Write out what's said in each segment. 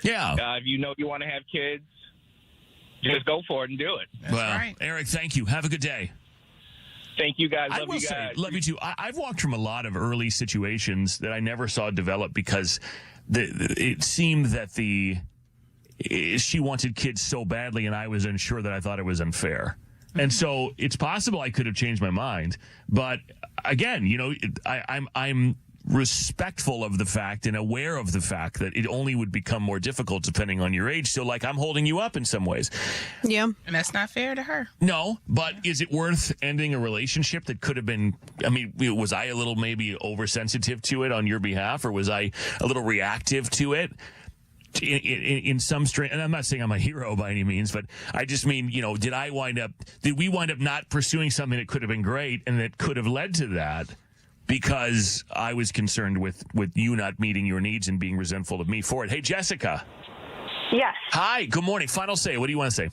Yeah. If you know you want to have kids, just go for it and do it. That's right. Eric, thank you. Have a good day. Thank you, guys. I Love will you say, guys. love you too. I've walked from a lot of early situations that I never saw develop because it seemed that she wanted kids so badly, and I was unsure that I thought it was unfair. And so it's possible I could have changed my mind, but again, I'm respectful of the fact and aware of the fact that it only would become more difficult depending on your age. So, like, I'm holding you up in some ways. Yeah. And that's not fair to her. No, but is it worth ending a relationship that could have been, I mean, was I a little maybe oversensitive to it on your behalf, or was I a little reactive to it? In some strain, and I'm not saying I'm a hero by any means, but I just mean, did we wind up not pursuing something that could have been great and that could have led to that because I was concerned with you not meeting your needs and being resentful of me for it? Hey, Jessica. Yes. Hi, good morning. Final say. What do you want to say?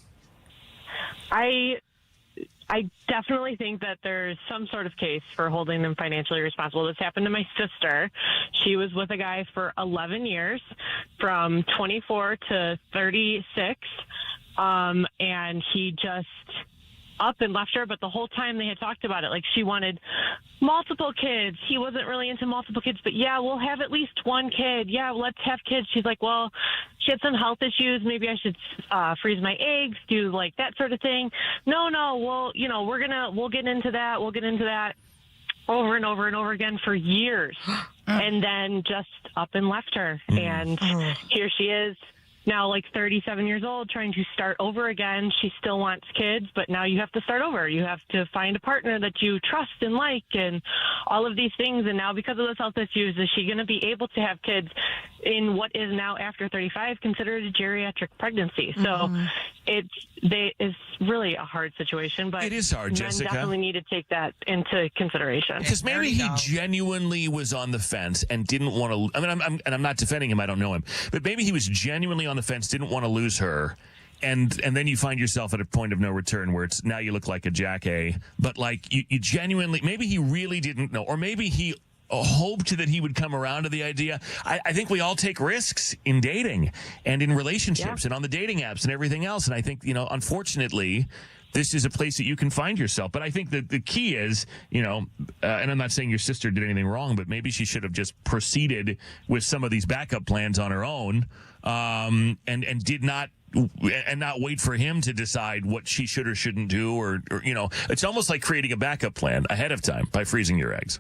I definitely think that there's some sort of case for holding them financially responsible. This happened to my sister. She was with a guy for 11 years, from 24 to 36, and he just up and left her. But the whole time they had talked about it, like, she wanted multiple kids. He wasn't really into multiple kids, but yeah, we'll have at least one kid. Yeah, let's have kids. She's like, well, she had some health issues. Maybe I should freeze my eggs, do like that sort of thing. No, well, we'll get into that. We'll get into that over and over and over again for years. And then just up and left her. And here she is now, like 37 years old, trying to start over again. She still wants kids, but now you have to start over. You have to find a partner that you trust and like, and all of these things. And now, because of those health issues, is she going to be able to have kids in what is now, after 35, considered a geriatric pregnancy? So it's really a hard situation, but it is hard, Jessica. Men definitely need to take that into consideration. Because maybe he genuinely was on the fence and didn't want to. I mean, I'm not defending him. I don't know him, but maybe he was genuinely on the fence, didn't want to lose her, and then you find yourself at a point of no return where it's now you look like a jack-a. But like you genuinely, maybe he really didn't know, or maybe he hoped that he would come around to the idea. I think we all take risks in dating and in relationships and on the dating apps and everything else. And I think, unfortunately, this is a place that you can find yourself. But I think that the key is, and I'm not saying your sister did anything wrong, but maybe she should have just proceeded with some of these backup plans on her own, and did not and not wait for him to decide what she should or shouldn't do, or it's almost like creating a backup plan ahead of time by freezing your eggs.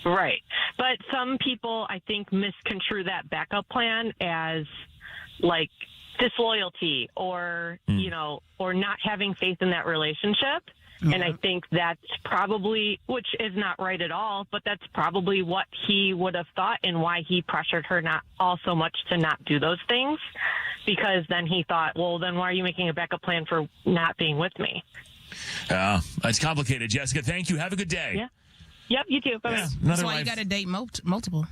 Right. But some people, I think, misconstrue that backup plan as like disloyalty or, or not having faith in that relationship. Mm-hmm. And I think that's probably, which is not right at all, but that's probably what he would have thought and why he pressured her not all so much to not do those things. Because then he thought, well, then why are you making a backup plan for not being with me? It's complicated. Jessica, thank you. Have a good day. Yeah. Yep, you too. Bye-bye. That's why you got to date multiple.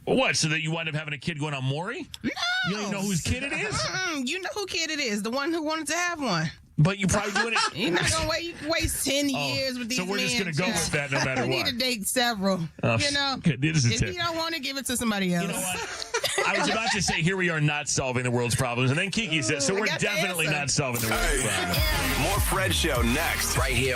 What, so that you wind up having a kid going on Maury? No. You don't even know whose kid it is? You know who kid it is, the one who wanted to have one. But you're probably doing it. You're not going to waste 10 years with these men. So we're just going to go with that no matter what. You need to date several. If you don't want to, give it to to somebody else. You know what? I was about to say, here we are not solving the world's problems. And then KeKe said, so we're definitely not solving the world's problems. More Fred Show next, right here.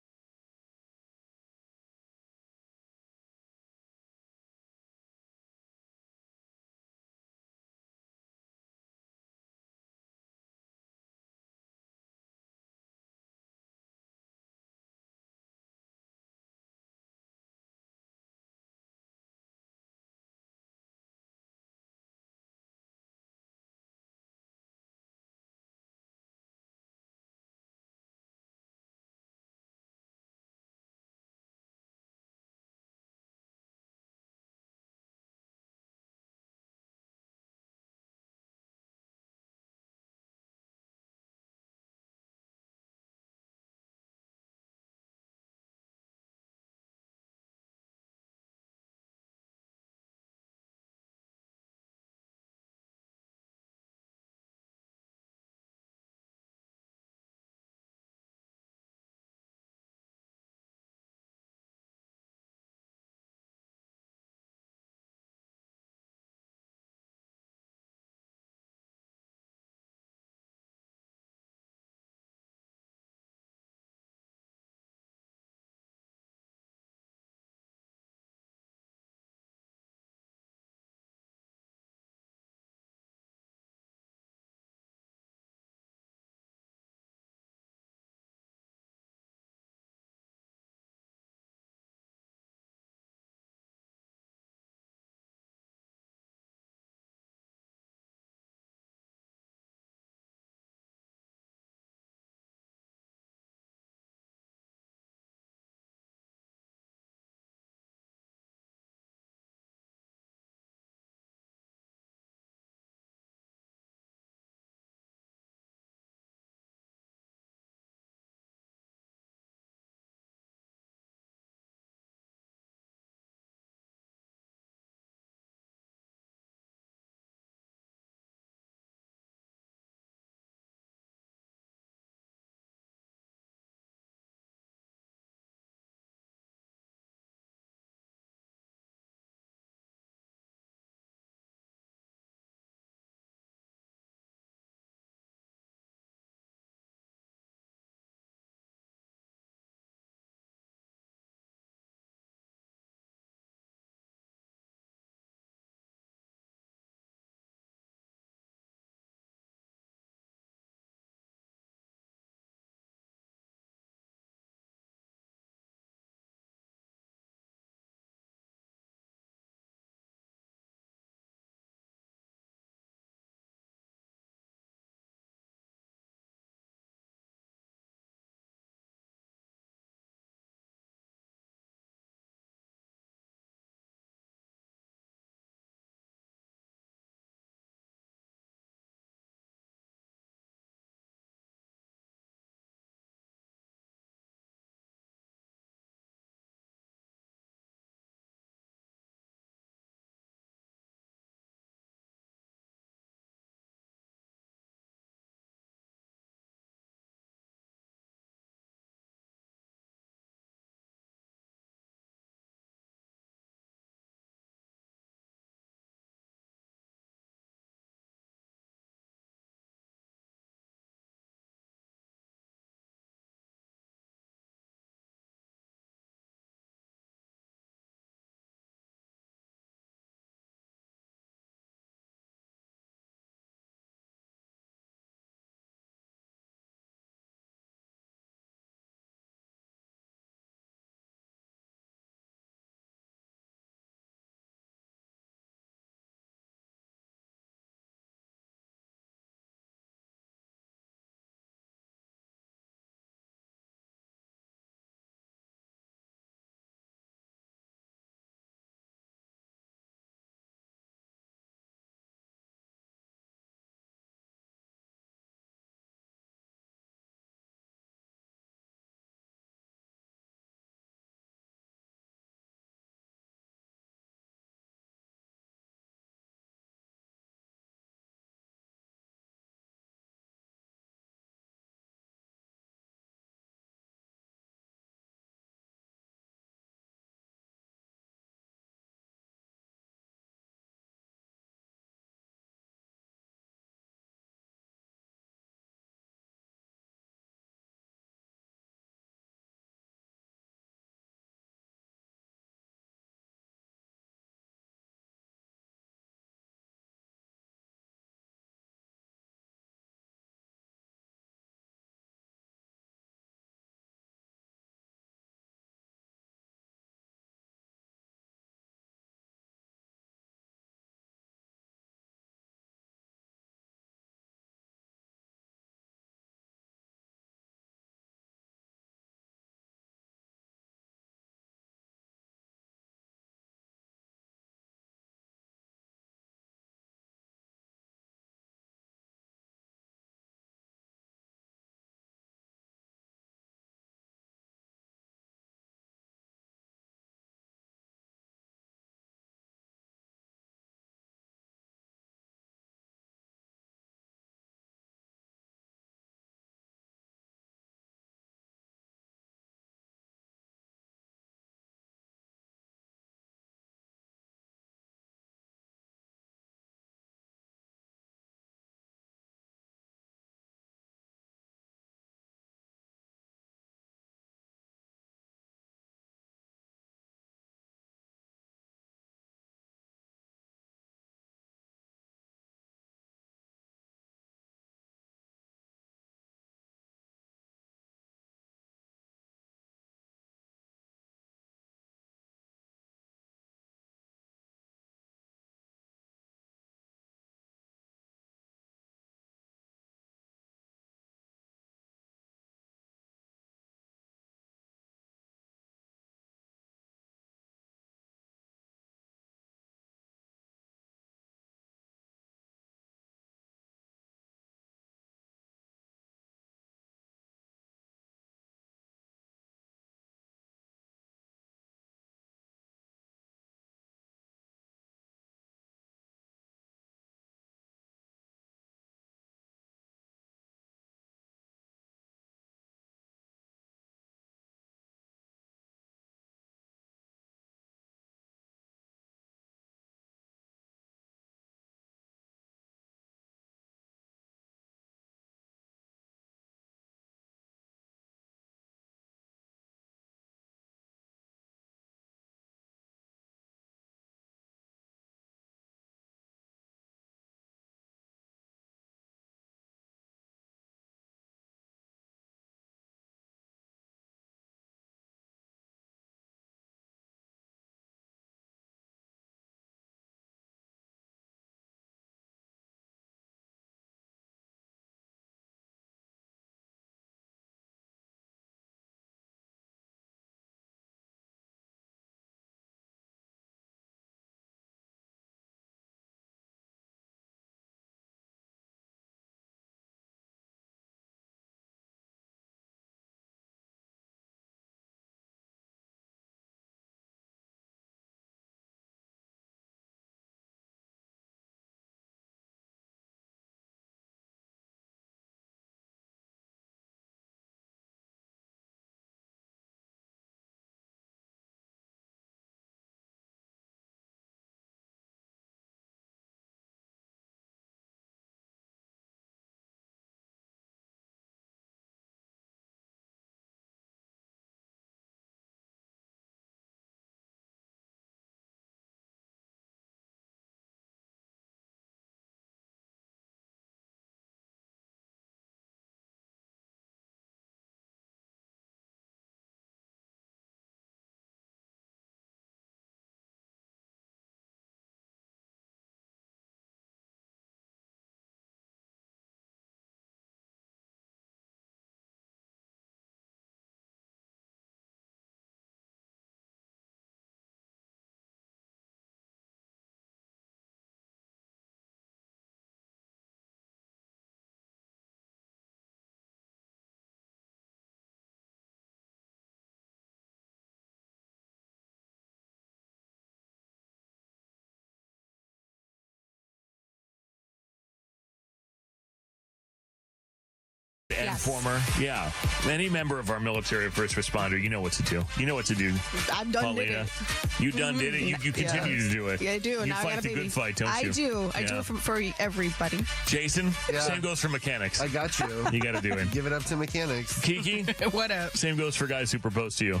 and former. Yeah. Any member of our military or first responder, you know what to do. You know what to do. I've done Paulina. it. You done did it. You continue to do it. Yeah, I do. You Now I fight got a the baby. good fight, don't you? I do. I do it for everybody. Jason, same goes for mechanics. I got you. You got to do it. Give it up to mechanics. KeKe, What up? same goes for guys who propose to you.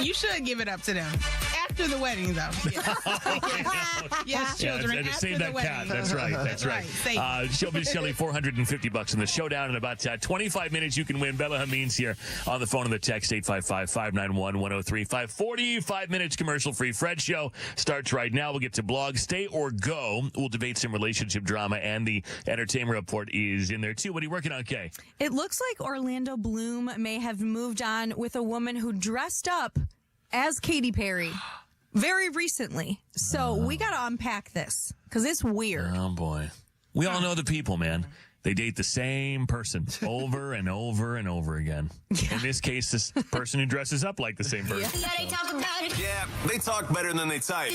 You should give it up to them. After the wedding, though. Yes, children. and after save the that wedding. cat. That's right. That's right. Shelby, $450 in the showdown in about 25 minutes. You can win. Bella Hameen's here on the phone and the text 855-591-1035. 45 minutes commercial-free. Fred Show starts right now. We'll get to blog, stay or go. We'll debate some relationship drama, and the entertainment report is in there too. What are you working on, Kay? It looks like Orlando Bloom may have moved on with a woman who dressed up as Katy Perry very recently. So we got to unpack this because it's weird. Oh, boy. We all know the people, man. They date the same person over and over and over again. In this case, this person who dresses up like the same person. Yeah, they talk better than they type.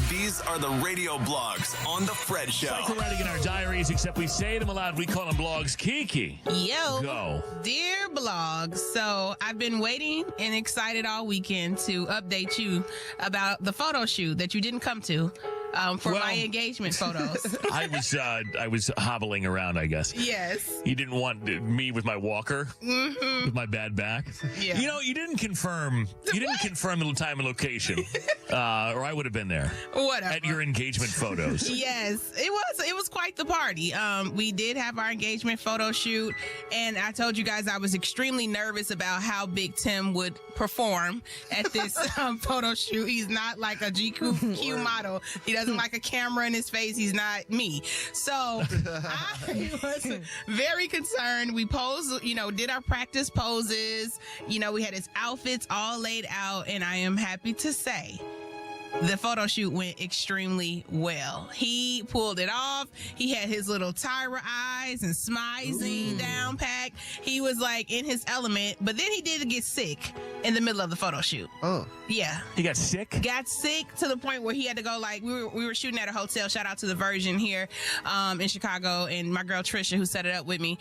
These are the radio blogs on The Fred Show. Like we're writing in our diaries, except we say them aloud. We call them blogs. KeKe. Yo. Go. Dear blogs, so I've been waiting and excited all weekend to update you about the photo shoot that you didn't come to for my engagement photos. I was hobbling around, I guess. Yes. You didn't want me with my walker, with my bad back. Yeah. You know, you didn't confirm. You didn't confirm the time and location, or I would have been there. Whatever. At your engagement photos. Yes, it was quite the party. We did have our engagement photo shoot, and I told you guys I was extremely nervous about how Big Tim would perform at this photo shoot. He's not like a GQ model. He doesn't like a camera in his face. He's not me. So I was very concerned. We posed, did our practice poses. We had his outfits all laid out, and I am happy to say the photo shoot went extremely well. He pulled it off. He had his little Tyra eyes and smizing down pack. He was like in his element, but then he did get sick in the middle of the photo shoot. Oh. Yeah. He got sick? Got sick to the point where he had to go, we were shooting at a hotel. Shout out to the Virgin here in Chicago, and my girl Trisha, who set it up with me,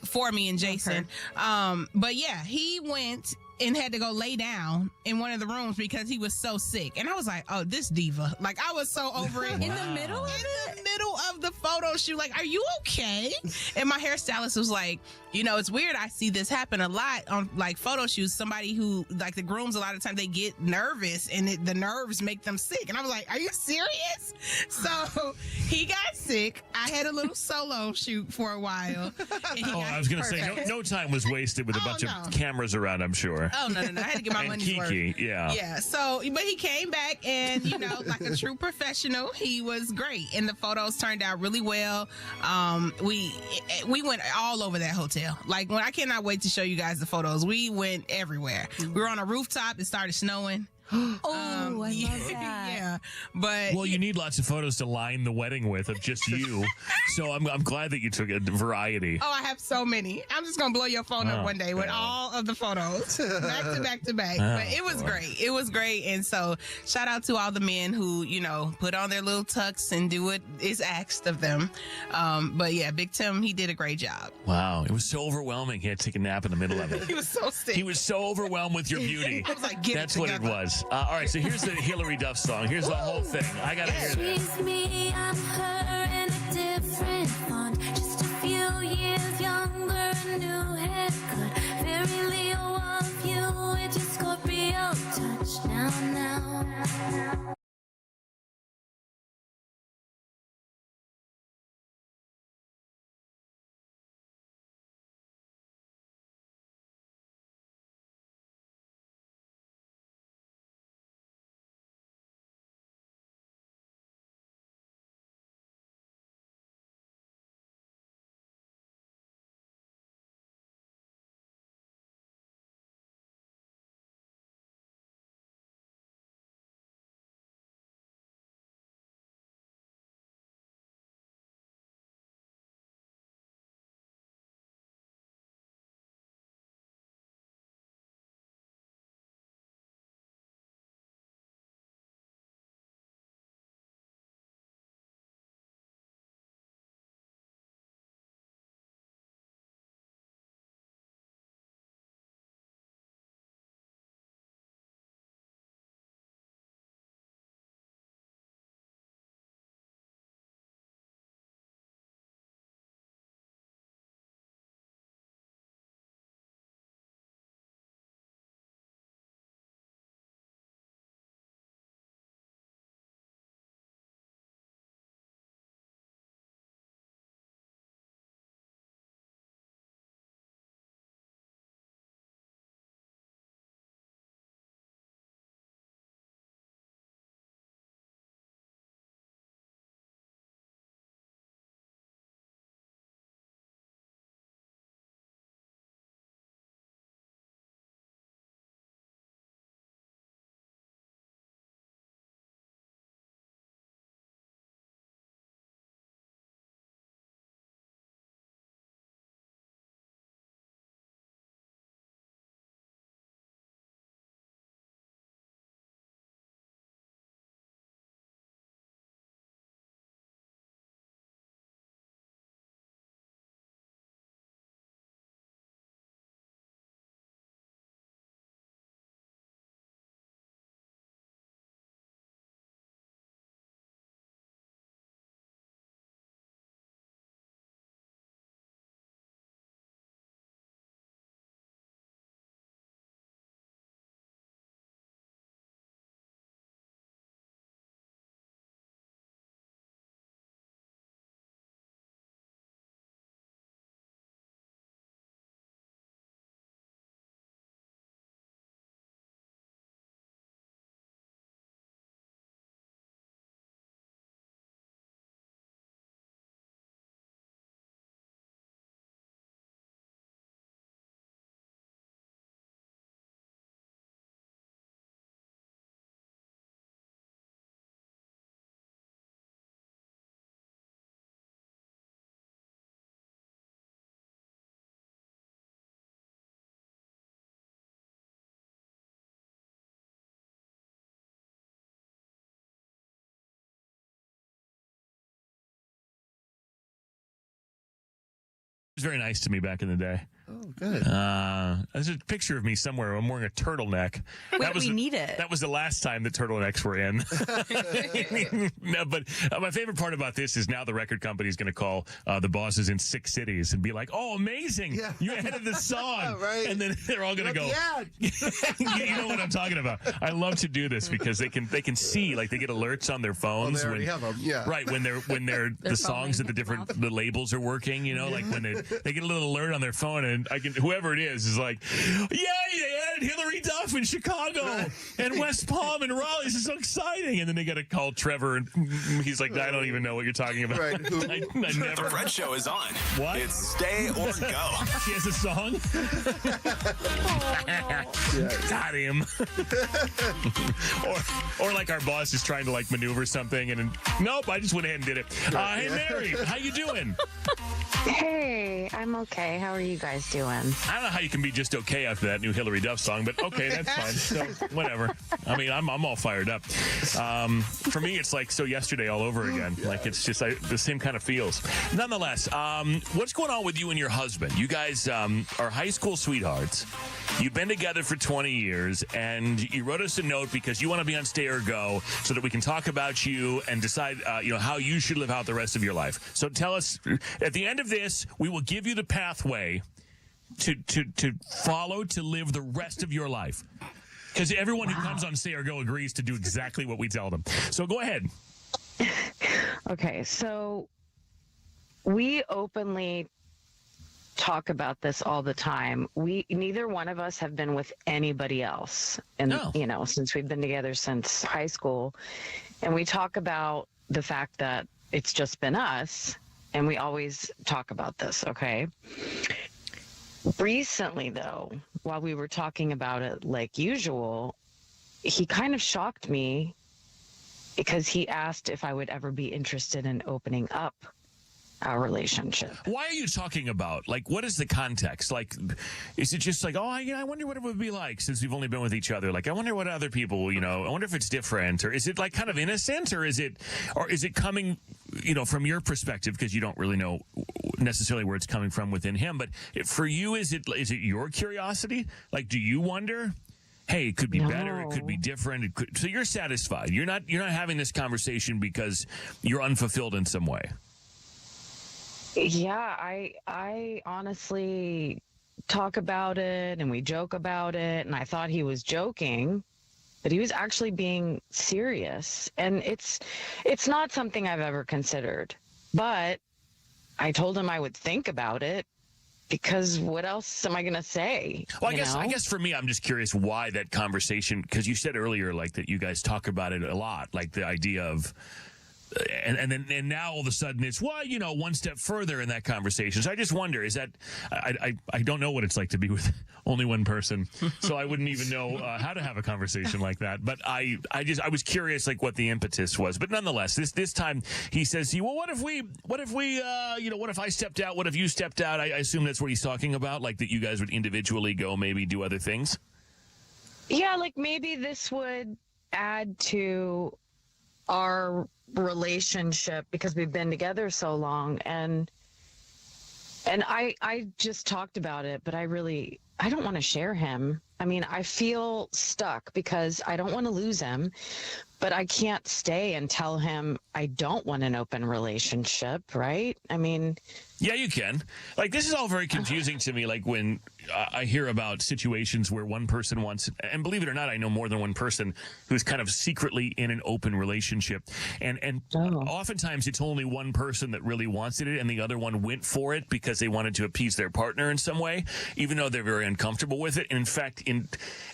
for me and Jason. But yeah, he went and had to go lay down in one of the rooms because he was so sick. And I was like, oh, this diva. Like, I was so over it. In the middle of it? In the middle of the photo shoot. Like, are you okay? And my hairstylist was like, it's weird. I see this happen a lot on, like, photo shoots. Somebody who, like, the grooms, a lot of times they get nervous and the nerves make them sick. And I was like, are you serious? So he got sick. I had a little solo shoot for a while. I was going to say, no time was wasted with a bunch of cameras around, I'm sure. Oh, no. I had to get my money's worth. Yeah. Yeah. So, but he came back and, like a true professional, he was great. And the photos turned out really well. We went all over that hotel. Like, I cannot wait to show you guys the photos. We went everywhere. We were on a rooftop. It started snowing. I love that. Yeah, but you need lots of photos to line the wedding with of just you. So I'm glad that you took a variety. I have so many. I'm just gonna blow your phone up one day with all of the photos back to back to back. But it was great. It was great, and so shout out to all the men who put on their little tux and do what is asked of them. But yeah, Big Tim, he did a great job. Wow, it was so overwhelming. He had to take a nap in the middle of it. He was so sick. He was so overwhelmed with your beauty. I was like, that's what it was. All right, so here's the Hillary Duff song. Here's the whole thing. I gotta hear this. She's me, I'm her in a different font. Just a few years younger, a new haircut. Very Leo of you with your Scorpio touch. Now. was very nice to me back in the day. Oh, good. There's a picture of me somewhere. I'm wearing a turtleneck. We need it. That was the last time the turtlenecks were in. No, but my favorite part about this is now the record company is going to call the bosses in 6 cities and be like, "Oh, amazing! Yeah. You added the song!" Right. And then they're all going to go. You know what I'm talking about. I love to do this because they can see, like, they get alerts on their phones. They already have them. Yeah. Right, when they're the songs that the labels are working, you know, like when they get a little alert on their phone, and whoever it is like, "Yeah, they added Hillary Duff in Chicago and West Palm and Raleigh. This is so exciting." And then they got to call Trevor, and he's like, "I don't even know what you're talking about." Right. I never. The Fred Show is on. What? It's Stay or Go. She has a song. Got him. or like our boss is trying to like maneuver something, and nope, I just went ahead and did it. Hey, Mary, how you doing? Hey, I'm okay. How are you guys doing? I don't know how you can be just okay after that new Hillary Duff song, but okay, that's fine. So whatever. I mean, I'm all fired up. For me, it's like So Yesterday all over again. Like it's just the same kind of feels. Nonetheless, what's going on with you and your husband? You guys are high school sweethearts. You've been together for 20 years, and you wrote us a note because you want to be on Stay or Go so that we can talk about you and decide, how you should live out the rest of your life. So tell us, at the end of this, we will give you the pathway to follow to live the rest of your life. Because everyone who comes on Stay or Go agrees to do exactly what we tell them. So go ahead. Okay, so we openly talk about this all the time. Neither one of us have been with anybody else, and since we've been together since high school, and we talk about the fact that it's just been us, and we always talk about this. Okay. Recently, though, while we were talking about it like usual, he kind of shocked me because he asked if I would ever be interested in opening up our relationship. Why are you talking about? Like, what is the context? Like, is it just like, I wonder what it would be like since we've only been with each other? Like, I wonder what other people, I wonder if it's different, or is it like kind of innocent, or is it coming, from your perspective, because you don't really know necessarily where it's coming from within him. But for you, is it your curiosity? Like, do you wonder? Hey, it could be better. It could be different. So you're satisfied. You're not having this conversation because you're unfulfilled in some way. Yeah, I honestly talk about it and we joke about it, and I thought he was joking, but he was actually being serious. And it's not something I've ever considered, but I told him I would think about it, because what else am I going to say? Well, I guess for me, I'm just curious why that conversation, because you said earlier, like, that you guys talk about it a lot, like the idea of, and now all of a sudden it's, one step further in that conversation. So I just wonder, is that, I don't know what it's like to be with only one person, so I wouldn't even know how to have a conversation like that. But I was curious, like, what the impetus was. But nonetheless, this time he says, well, what if I stepped out? What if you stepped out? I assume that's what he's talking about, like that you guys would individually go maybe do other things. Yeah, like maybe this would add to our relationship because we've been together so long, and I just talked about it, but I don't want to share him. I mean, I feel stuck because I don't want to lose him, but I can't stay and tell him I don't want an open relationship, right? I mean, yeah, you can. Like, this is all very confusing to me. Like, when I hear about situations where one person wants, and believe it or not, I know more than one person who's kind of secretly in an open relationship. And oftentimes it's only one person that really wanted it, and the other one went for it because they wanted to appease their partner in some way, even though they're very uncomfortable with it. And in fact, in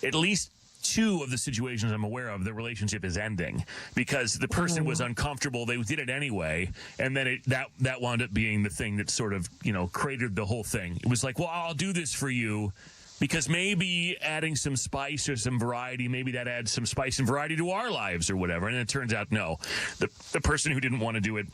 at least 2 of the situations I'm aware of, the relationship is ending because the person was uncomfortable. They did it anyway, and then that wound up being the thing that sort of created the whole thing. It was like, well, I'll do this for you because maybe adding some spice or some variety, maybe that adds some spice and variety to our lives or whatever. And it turns out no, the person who didn't want to do it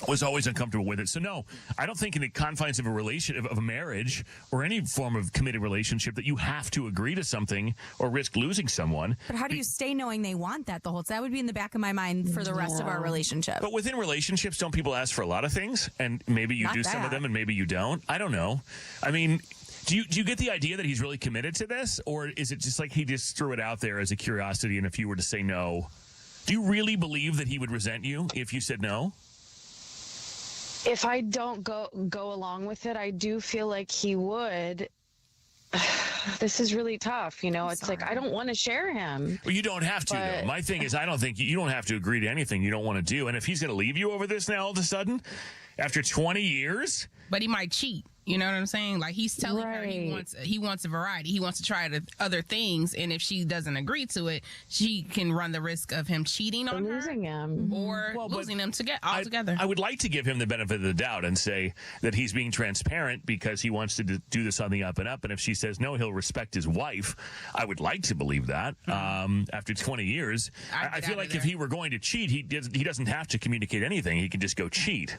was always uncomfortable with it. So no, I don't think in the confines of of a marriage or any form of committed relationship that you have to agree to something or risk losing someone. But how do you stay knowing they want that the whole time? That would be in the back of my mind for the rest of our relationship. But within relationships, don't people ask for a lot of things? And maybe you Not do some of that. them and maybe you don't. I don't know. I mean, do you get the idea that he's really committed to this? Or is it just like he just threw it out there as a curiosity, and if you were to say no, do you really believe that he would resent you if you said no? If I don't go along with it, I do feel like he would. This is really tough, you know. It's like I don't want to share him. Well, you don't have to, though. My thing is, I don't think you don't have to agree to anything you don't want to do. And if he's going to leave you over this now all of a sudden, after 20 years, But he might cheat. You know what I'm saying? Like, he's telling her he wants a variety. He wants to try other things, and if she doesn't agree to it, she can run the risk of him cheating on her, Losing him. or losing them altogether. I would like to give him the benefit of the doubt and say that he's being transparent because he wants to do this on the up and up. And if she says no, he'll respect his wife. I would like to believe that. After 20 years, I feel like if he were going to cheat, he doesn't have to communicate anything. He can just go cheat.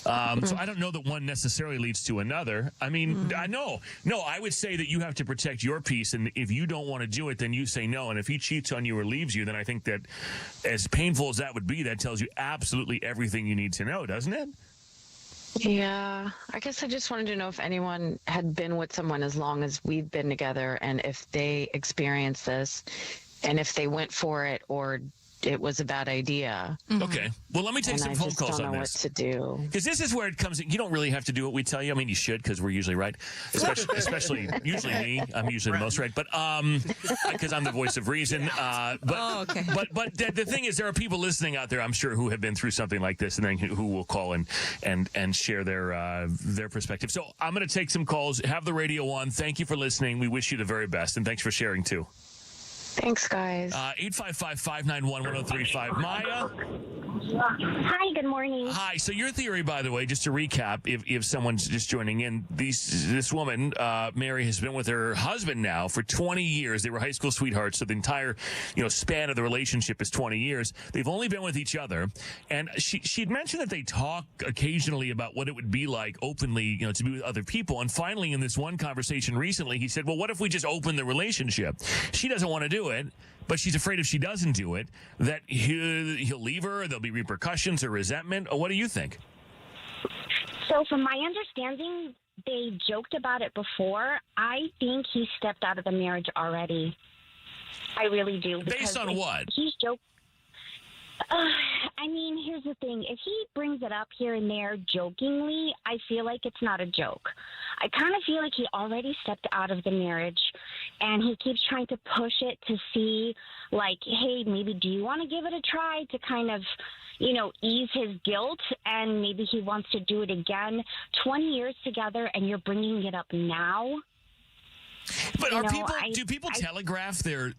So I don't know that one necessarily leads to another. I mean, No, I would say that you have to protect your peace, and if you don't want to do it, then you say no. And if he cheats on you or leaves you, then I think that, as painful as that would be, that tells you absolutely everything you need to know, doesn't it? Yeah, I guess I just wanted to know if anyone had been with someone as long as we've been together, and if they experienced this, and if they went for it, or it was a bad idea. Okay. Well, let me take some phone calls on this. What to do. Because this is where it comes in. You don't really have to do what we tell you. I mean, you should, because we're usually right. Especially usually me. I'm usually the most right. But because I'm the voice of reason. But the thing is, there are people listening out there, I'm sure, who have been through something like this, and then who will call and share their perspective. So I'm going to take some calls. Have the radio on. Thank you for listening. We wish you the very best, and thanks for sharing too. Thanks, guys. 855-591-1035. Maya? Hi, good morning. Hi. So your theory, by the way, just to recap, if someone's just joining in, this woman, Mary, has been with her husband now for 20 years. They were high school sweethearts, so the entire span of the relationship is 20 years. They've only been with each other. And she'd mentioned that they talk occasionally about what it would be like openly, to be with other people. And finally, in this one conversation recently, he said, well, what if we just open the relationship? She doesn't want to do it, but she's afraid if she doesn't do it, that he'll leave her, or there'll be repercussions or resentment. Or what do you think? So from my understanding, they joked about it before. I think he stepped out of the marriage already. I really do. Based on what? He's joked. I mean, here's the thing. If he brings it up here and there jokingly, I feel like it's not a joke. I kind of feel like he already stepped out of the marriage, and he keeps trying to push it to see, like, hey, maybe do you want to give it a try to kind of, ease his guilt, and maybe he wants to do it again. 20 years together, and you're bringing it up now? But do people telegraph their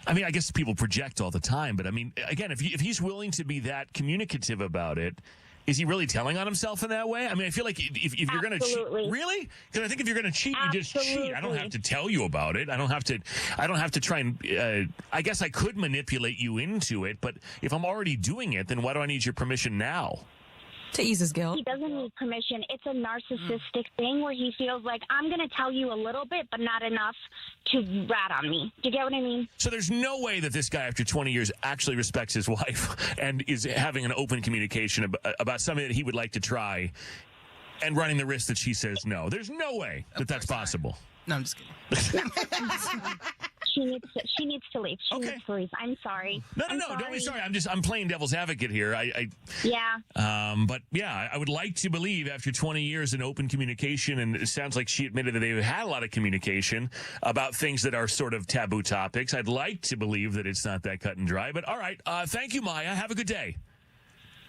I mean, I guess people project all the time, but I mean, again, if he's willing to be that communicative about it, is he really telling on himself in that way? I mean, I feel like if you're going to cheat, really? Because I think if you're going to cheat, you just cheat. I don't have to tell you about it. I don't have to try and. I guess I could manipulate you into it, but if I'm already doing it, then why do I need your permission now? To ease his guilt. He doesn't need permission. It's a narcissistic thing where he feels like, I'm going to tell you a little bit, but not enough to rat on me. Do you get what I mean? So there's no way that this guy, after 20 years, actually respects his wife and is having an open communication about something that he would like to try and running the risk that she says no. There's no way that that's possible. No, I'm just kidding. She needs to leave. She needs to leave. I'm sorry. No, don't be sorry. I'm playing devil's advocate here. Yeah. But yeah, I would like to believe after 20 years in open communication, and it sounds like she admitted that they've had a lot of communication about things that are sort of taboo topics. I'd like to believe that it's not that cut and dry. But all right, thank you, Maya. Have a good day.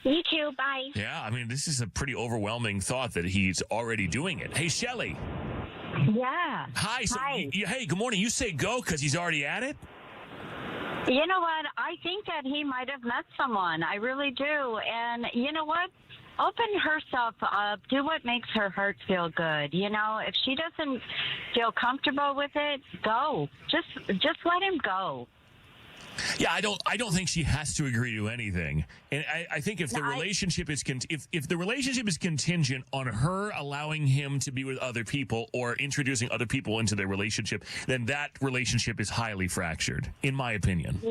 You too. Bye. Yeah, I mean, this is a pretty overwhelming thought that he's already doing it. Hey, Shelly. Yeah. Hi. So, Hi. Hey, good morning. You say go because he's already at it? You know what? I think that he might have met someone. I really do. And you know what? Open herself up. Do what makes her heart feel good. If she doesn't feel comfortable with it, go. Just let him go. Yeah, I don't think she has to agree to anything. And I think if the relationship is if the relationship is contingent on her allowing him to be with other people or introducing other people into their relationship, then that relationship is highly fractured, in my opinion.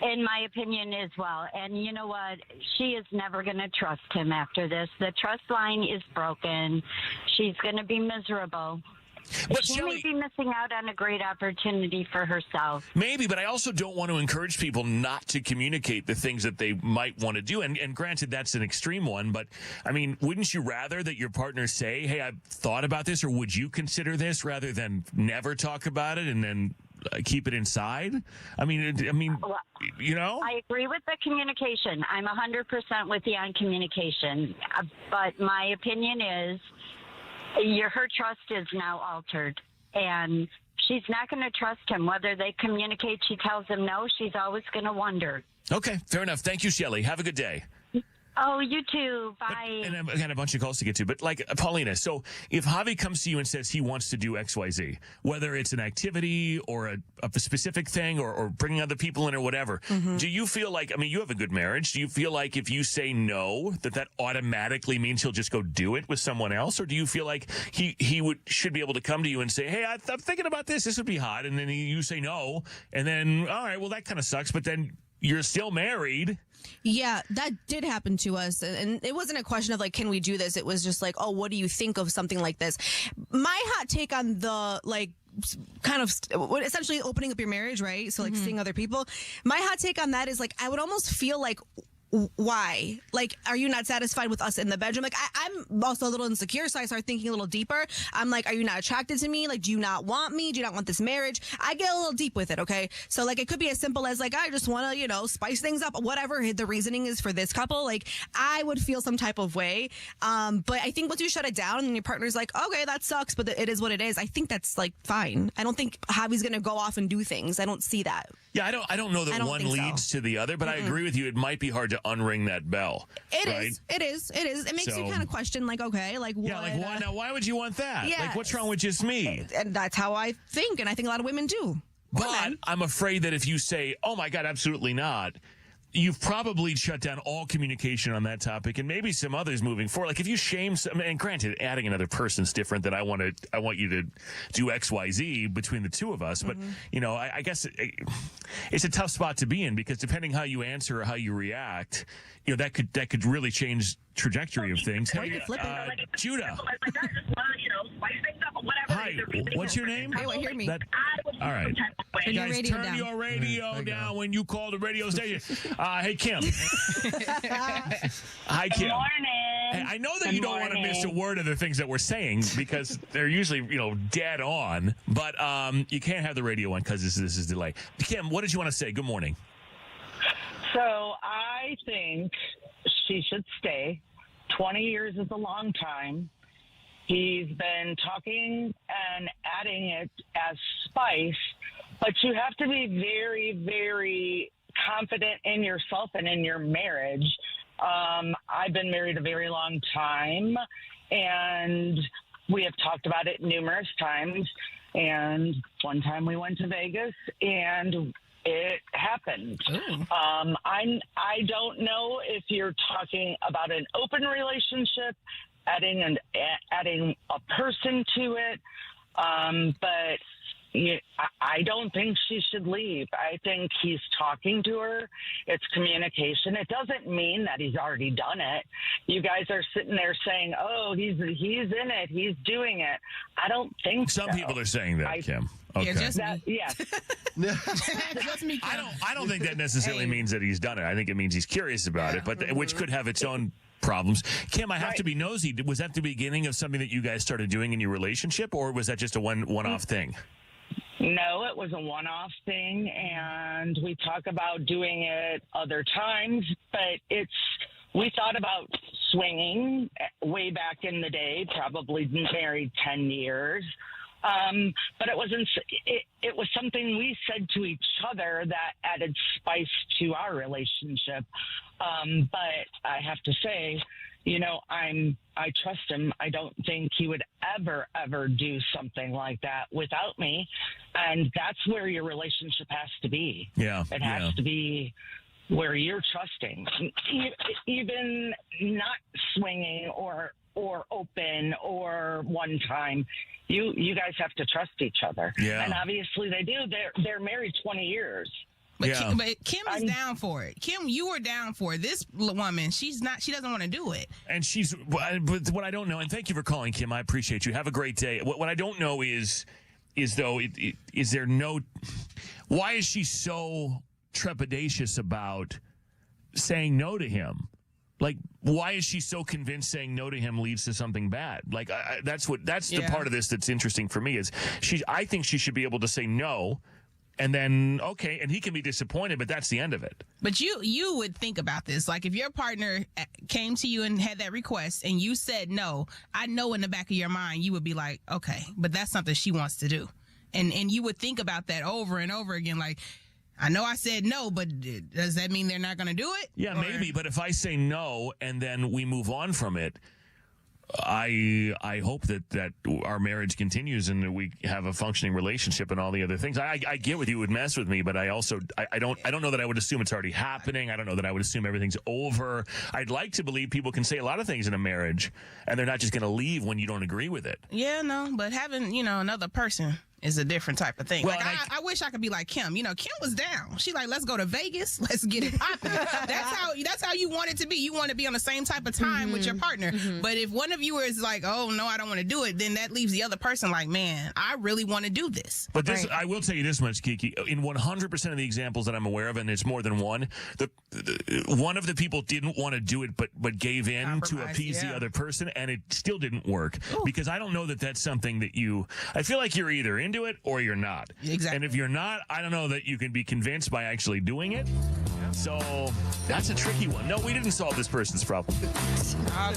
In my opinion as well. And you know what? She is never going to trust him after this. The trust line is broken. She's going to be miserable. But she Shelley, may be missing out on a great opportunity for herself. Maybe, but I also don't want to encourage people not to communicate the things that they might want to do. And granted, that's an extreme one, but I mean, wouldn't you rather that your partner say, hey, I've thought about this, or would you consider this, rather than never talk about it and then keep it inside? I mean, you know? I agree with the communication. I'm 100% with you on communication. But my opinion is her trust is now altered, and she's not going to trust him. Whether they communicate, she tells him no, she's always going to wonder. Okay, fair enough. Thank you, Shelley. Have a good day. Oh, you too. Bye. And I've got a bunch of calls to get to. But like, Paulina, so if Javi comes to you and says he wants to do XYZ, whether it's an activity or a specific thing or bringing other people in or whatever, do you feel like, I mean, you have a good marriage. Do you feel like if you say no, that automatically means he'll just go do it with someone else? Or do you feel like he should be able to come to you and say, hey, I'm thinking about this. This would be hot. And then you say no. And then, all right, well, that kind of sucks. But then you're still married. Yeah, that did happen to us. And it wasn't a question of like, can we do this? It was just like, oh, what do you think of something like this? My hot take on the like kind of essentially opening up your marriage, right? So like seeing other people. My hot take on that is like, I would almost feel like, why? Like, are you not satisfied with us in the bedroom? Like, I'm also a little insecure, so I start thinking a little deeper. I'm like, are you not attracted to me? Like, do you not want me? Do you not want this marriage? I get a little deep with it, okay? So, like, it could be as simple as, like, I just want to, spice things up. Whatever the reasoning is for this couple, like, I would feel some type of way. But I think once you shut it down and your partner's like, okay, that sucks, but it is what it is, I think that's, like, fine. I don't think Javi's going to go off and do things. I don't see that. Yeah, I don't know that one leads to the other, but I agree with you. It might be hard to unring that bell. It is. It makes you kind of question, like, okay, like, what? Yeah, like, why now? Why would you want that? Yeah. Like, what's wrong with just me? And that's how I think, and I think a lot of women do. But I'm afraid that if you say, oh my God, absolutely not, you've probably shut down all communication on that topic and maybe some others moving forward. Like if you shame some, and granted, adding another person's different than I want you to do XYZ between the two of us. But, I guess it's a tough spot to be in because depending how you answer or how you react, that could really change trajectory of things. Hey, Judah. Hi, what's your name? Hey, hear me. All right. Turn your radio turn down. your radio down when you call the radio station. Hey, Kim. Hi, Kim. Good morning. Hey, I know that you don't want to miss a word of the things that we're saying because they're usually, dead on. But you can't have the radio on because this is delay. Kim, what did you want to say? Good morning. So I think she should stay. 20 years is a long time. He's been talking and adding it as spice, but you have to be very, very confident in yourself and in your marriage. I've been married a very long time, and we have talked about it numerous times. And one time we went to Vegas, and it happened. I don't know if you're talking about an open relationship, adding a person to it, but I don't think she should leave. I think he's talking to her. It's communication. It doesn't mean that he's already done it. You guys are sitting there saying, "Oh, he's in it. He's doing it." I don't think some people are saying that, Kim. Okay. Yeah, just me. Yes. Just me. I don't think that necessarily means that he's done it. I think it means he's curious about it, but which could have its own problems. Kim, I have to be nosy. Was that the beginning of something that you guys started doing in your relationship, or was that just a one-off thing? No, it was a one-off thing, and we talk about doing it other times, but we thought about swinging way back in the day, probably been married 10 years. But it wasn't. It was something we said to each other that added spice to our relationship. But I have to say, I trust him. I don't think he would ever do something like that without me. And that's where your relationship has to be. Yeah. It has to be where you're trusting, even not swinging or open or one time. You guys have to trust each other. Yeah. And obviously they do. They're married 20 years. But, Kim is down for it. Kim, you were down for it. This woman, she doesn't want to do it. And but what I don't know, and thank you for calling, Kim. I appreciate you. Have a great day. What I don't know is there no, why is she so trepidatious about saying no to him? Like, why is she so convinced saying no to him leads to something bad? Like, that's the part of this that's interesting for me is I think she should be able to say no. And then, okay, and he can be disappointed, but that's the end of it. But you would think about this. Like, if your partner came to you and had that request and you said no, I know in the back of your mind you would be like, okay, but that's something she wants to do. And you would think about that over and over again. Like, I know I said no, but does that mean they're not going to do it? Yeah, maybe. But if I say no and then we move on from it, I hope that our marriage continues and that we have a functioning relationship and all the other things. I get with you, it would mess with me, but I also I don't know that I would assume it's already happening. I don't know that I would assume everything's over. I'd like to believe people can say a lot of things in a marriage and they're not just going to leave when you don't agree with it. Yeah, no, but having, another person is a different type of thing. Well, like I wish I could be like Kim. Kim was down. She like, let's go to Vegas. Let's get it popping. That's how you want it to be. You want to be on the same type of time with your partner. But if one of you is like, oh no, I don't want to do it, then that leaves the other person like, man, I really want to do this. But this, I will tell you this much, KeKe. In 100% of the examples that I'm aware of, and it's more than one, one of the people didn't want to do it, but gave in to appease the other person, and it still didn't work. Because I don't know that that's something that I feel like you're either into it or you're not. Exactly. And if you're not, I don't know that you can be convinced by actually doing it. So that's a tricky one. No, we didn't solve this person's problem.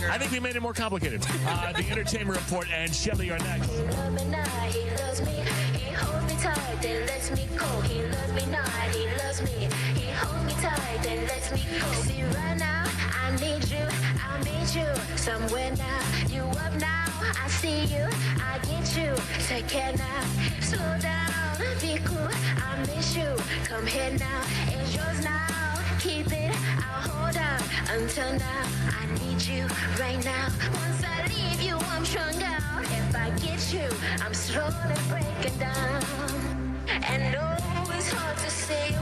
I think we made it more complicated. The Entertainment Report and Shelly are next. He loves me not, he loves me. He holds me tight, then lets me go. He loves me not, he loves me. He holds me tight, then lets me go. See right now, I need you, I'll meet you somewhere now. You up now, I see you, I get you. Take care now, slow down, be cool. I miss you, come here now. It's yours now, keep it. I'll hold on until now. I need you right now. Once I leave you, I'm strung out. If I get you, I'm slowly breaking down. And oh, it's hard to say.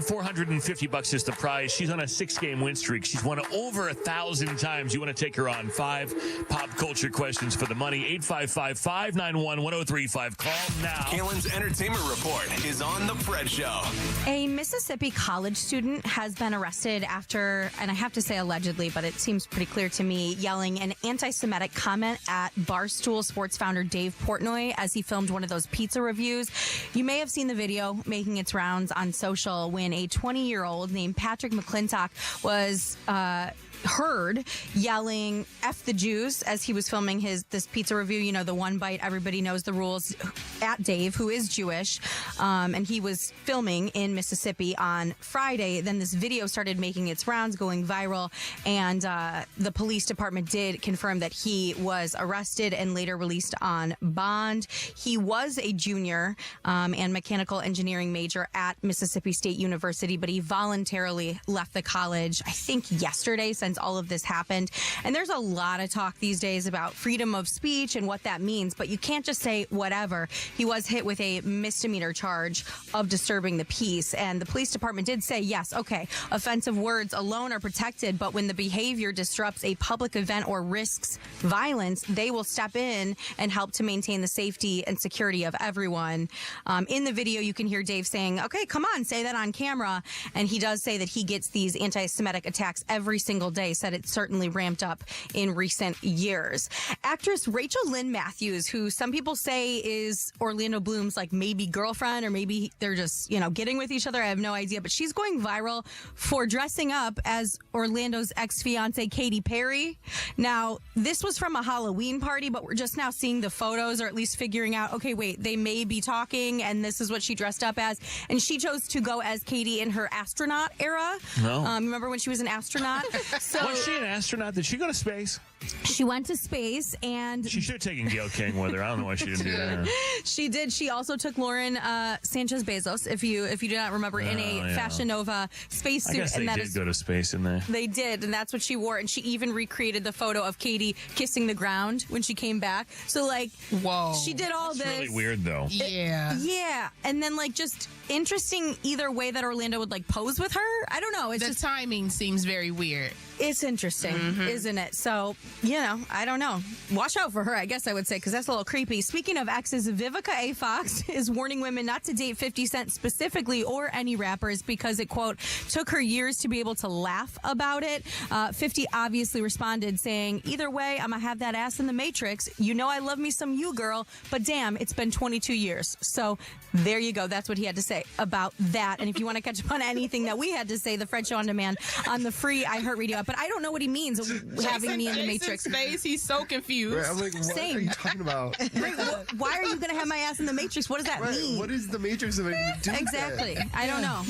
$450 is the prize. She's on a 6-game win streak. She's won over 1,000 times. You want to take her on 5 pop culture questions for the money. 855-591-1035. Call now. Kaelin's entertainment report is on The Fred Show. A Mississippi college student has been arrested after, and I have to say allegedly, but it seems pretty clear to me, yelling an anti-Semitic comment at Barstool Sports founder Dave Portnoy as he filmed one of those pizza reviews. You may have seen the video making its rounds on social when a 20-year-old named Patrick McClintock was heard yelling "F the Jews" as he was filming this pizza review. You know, the one bite, everybody knows the rules, at Dave, who is Jewish. And he was filming in Mississippi on Friday. Then this video started making its rounds, going viral. And the police department did confirm that he was arrested and later released on bond. He was a junior and mechanical engineering major at Mississippi State University, but he voluntarily left the college, I think yesterday, since all of this happened. And there's a lot of talk these days about freedom of speech and what that means, but you can't just say whatever. He was hit with a misdemeanor charge of disturbing the peace, and the police department did say, yes, okay, offensive words alone are protected, but when the behavior disrupts a public event or risks violence, they will step in and help to maintain the safety and security of everyone. In the video, you can hear Dave saying, okay, come on, say that on camera. And he does say that he gets these anti-Semitic attacks every single day, said it certainly ramped up in recent years. Actress Rachel Lynn Matthews, who some people say is Orlando Bloom's like maybe girlfriend, or maybe they're just, getting with each other. I have no idea, but she's going viral for dressing up as Orlando's ex-fiance Katy Perry. Now, this was from a Halloween party, but we're just now seeing the photos, or at least figuring out, okay, wait, they may be talking, and this is what she dressed up as. And she chose to go as Katy in her astronaut era. No. Remember when she was an astronaut? So was she an astronaut? Did she go to space? She went to space, and She should have taken Gail King with her. I don't know why she didn't do that. she did. She also took Lauren Sanchez Bezos, if you do not remember, in a Fashion Nova spacesuit. I guess they did go to space in there. They did, and that's what she wore. And she even recreated the photo of Katy kissing the ground when she came back. So, whoa, she did all That's this. really weird, though. Yeah. Yeah, and then just interesting either way that Orlando would pose with her. I don't know. It's The just timing seems very weird. It's interesting, isn't it? So, I don't know. Watch out for her, I guess I would say, because that's a little creepy. Speaking of exes, Vivica A. Fox is warning women not to date 50 Cent specifically, or any rappers, because it, quote, took her years to be able to laugh about it. 50 obviously responded saying, either way, I'm going to have that ass in the Matrix. You know I love me some you, girl, but damn, it's been 22 years. So there you go. That's what he had to say about that. And if you want to catch up on anything that we had to say, The Fred Show on Demand on the free iHeartRadio app. But I don't know what he means, having me in the Matrix. Face, he's so confused. Right, I'm like, what Same. are you talking about? Right, why are you going to have my ass in the Matrix? What does that mean? What is the Matrix of it? Exactly. I don't know.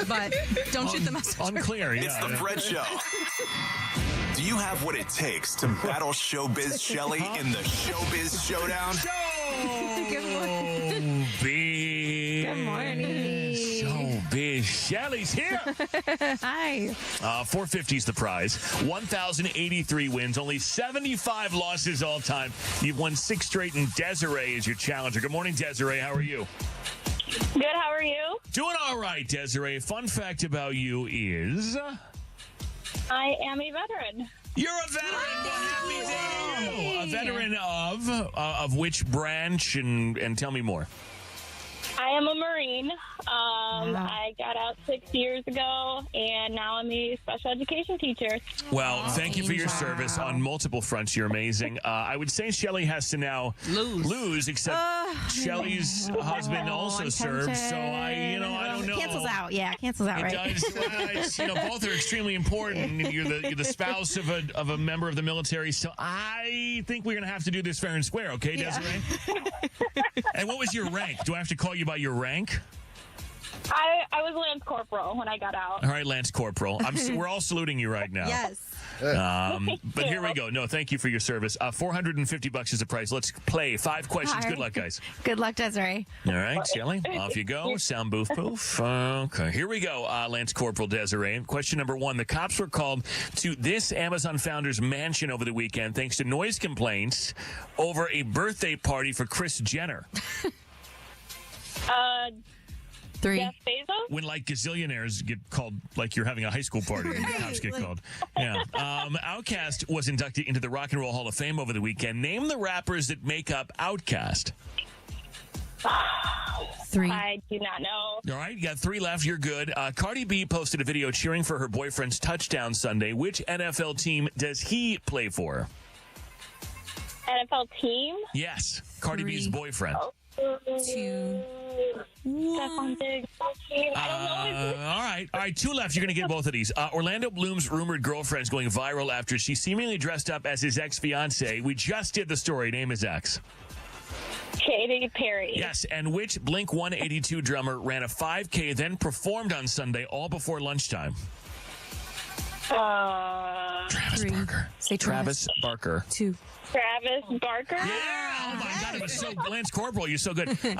But don't shoot the messenger. Unclear, yeah. It's The Fred Show. Do you have what it takes to battle Showbiz Shelley in the Showbiz Showdown? Good morning. Showbiz Shelley's here. Hi. 450 is the prize. 1,083 wins, only 75 losses all time. You've won 6 straight, and Desiree is your challenger. Good morning, Desiree. How are you? Good. How are you? Doing all right, Desiree. Fun fact about you is I am a veteran. you're a veteran. Happy day. A veteran of which branch? And tell me more. I am a Marine. I got out 6 years ago, and now I'm a special education teacher. Well, thank you for your service on multiple fronts. You're amazing. I would say Shelley has to now lose, except Shelley's husband also serves. So I don't know. Cancels out. Yeah, cancels out, It right? does. Both are extremely important. You're the spouse of a member of the military. So I think we're gonna have to do this fair and square, okay, Desiree? And what was your rank? Do I have to call you by your rank? I was Lance Corporal when I got out. All right, Lance Corporal. We're all saluting you right now. Yes. But here we go. No, thank you for your service. $450 is the price. Let's play 5 questions. All Good right. luck, guys. Good luck, Desiree. All right, Shelley, off you go. Sound boof poof. Okay, here we go. Lance Corporal Desiree. Question number 1. The cops were called to this Amazon founder's mansion over the weekend thanks to noise complaints over a birthday party for Kris Jenner. 3. Jeff Bezos? When like gazillionaires get called, like you're having a high school party and the cops get called. Yeah. Outkast was inducted into the Rock and Roll Hall of Fame over the weekend. Name the rappers that make up Outkast. 3. I do not know. All right, you got 3 left. You're good. Cardi B posted a video cheering for her boyfriend's touchdown Sunday. Which NFL team does he play for? NFL team? Yes, Cardi B's boyfriend. 2. Stephon Diggs. Team. I don't know. All right, 2 left. You're going to get both of these. Orlando Bloom's rumored girlfriend is going viral after she seemingly dressed up as his ex-fiance. We just did the story. Name his ex. Katy Perry. Yes, and which Blink-182 drummer ran a 5K, then performed on Sunday all before lunchtime? Travis 3. Barker. Say Travis Barker. 2. Travis Barker. Yeah! Oh, my God, it was so... Lance Corporal, you're so good. 3.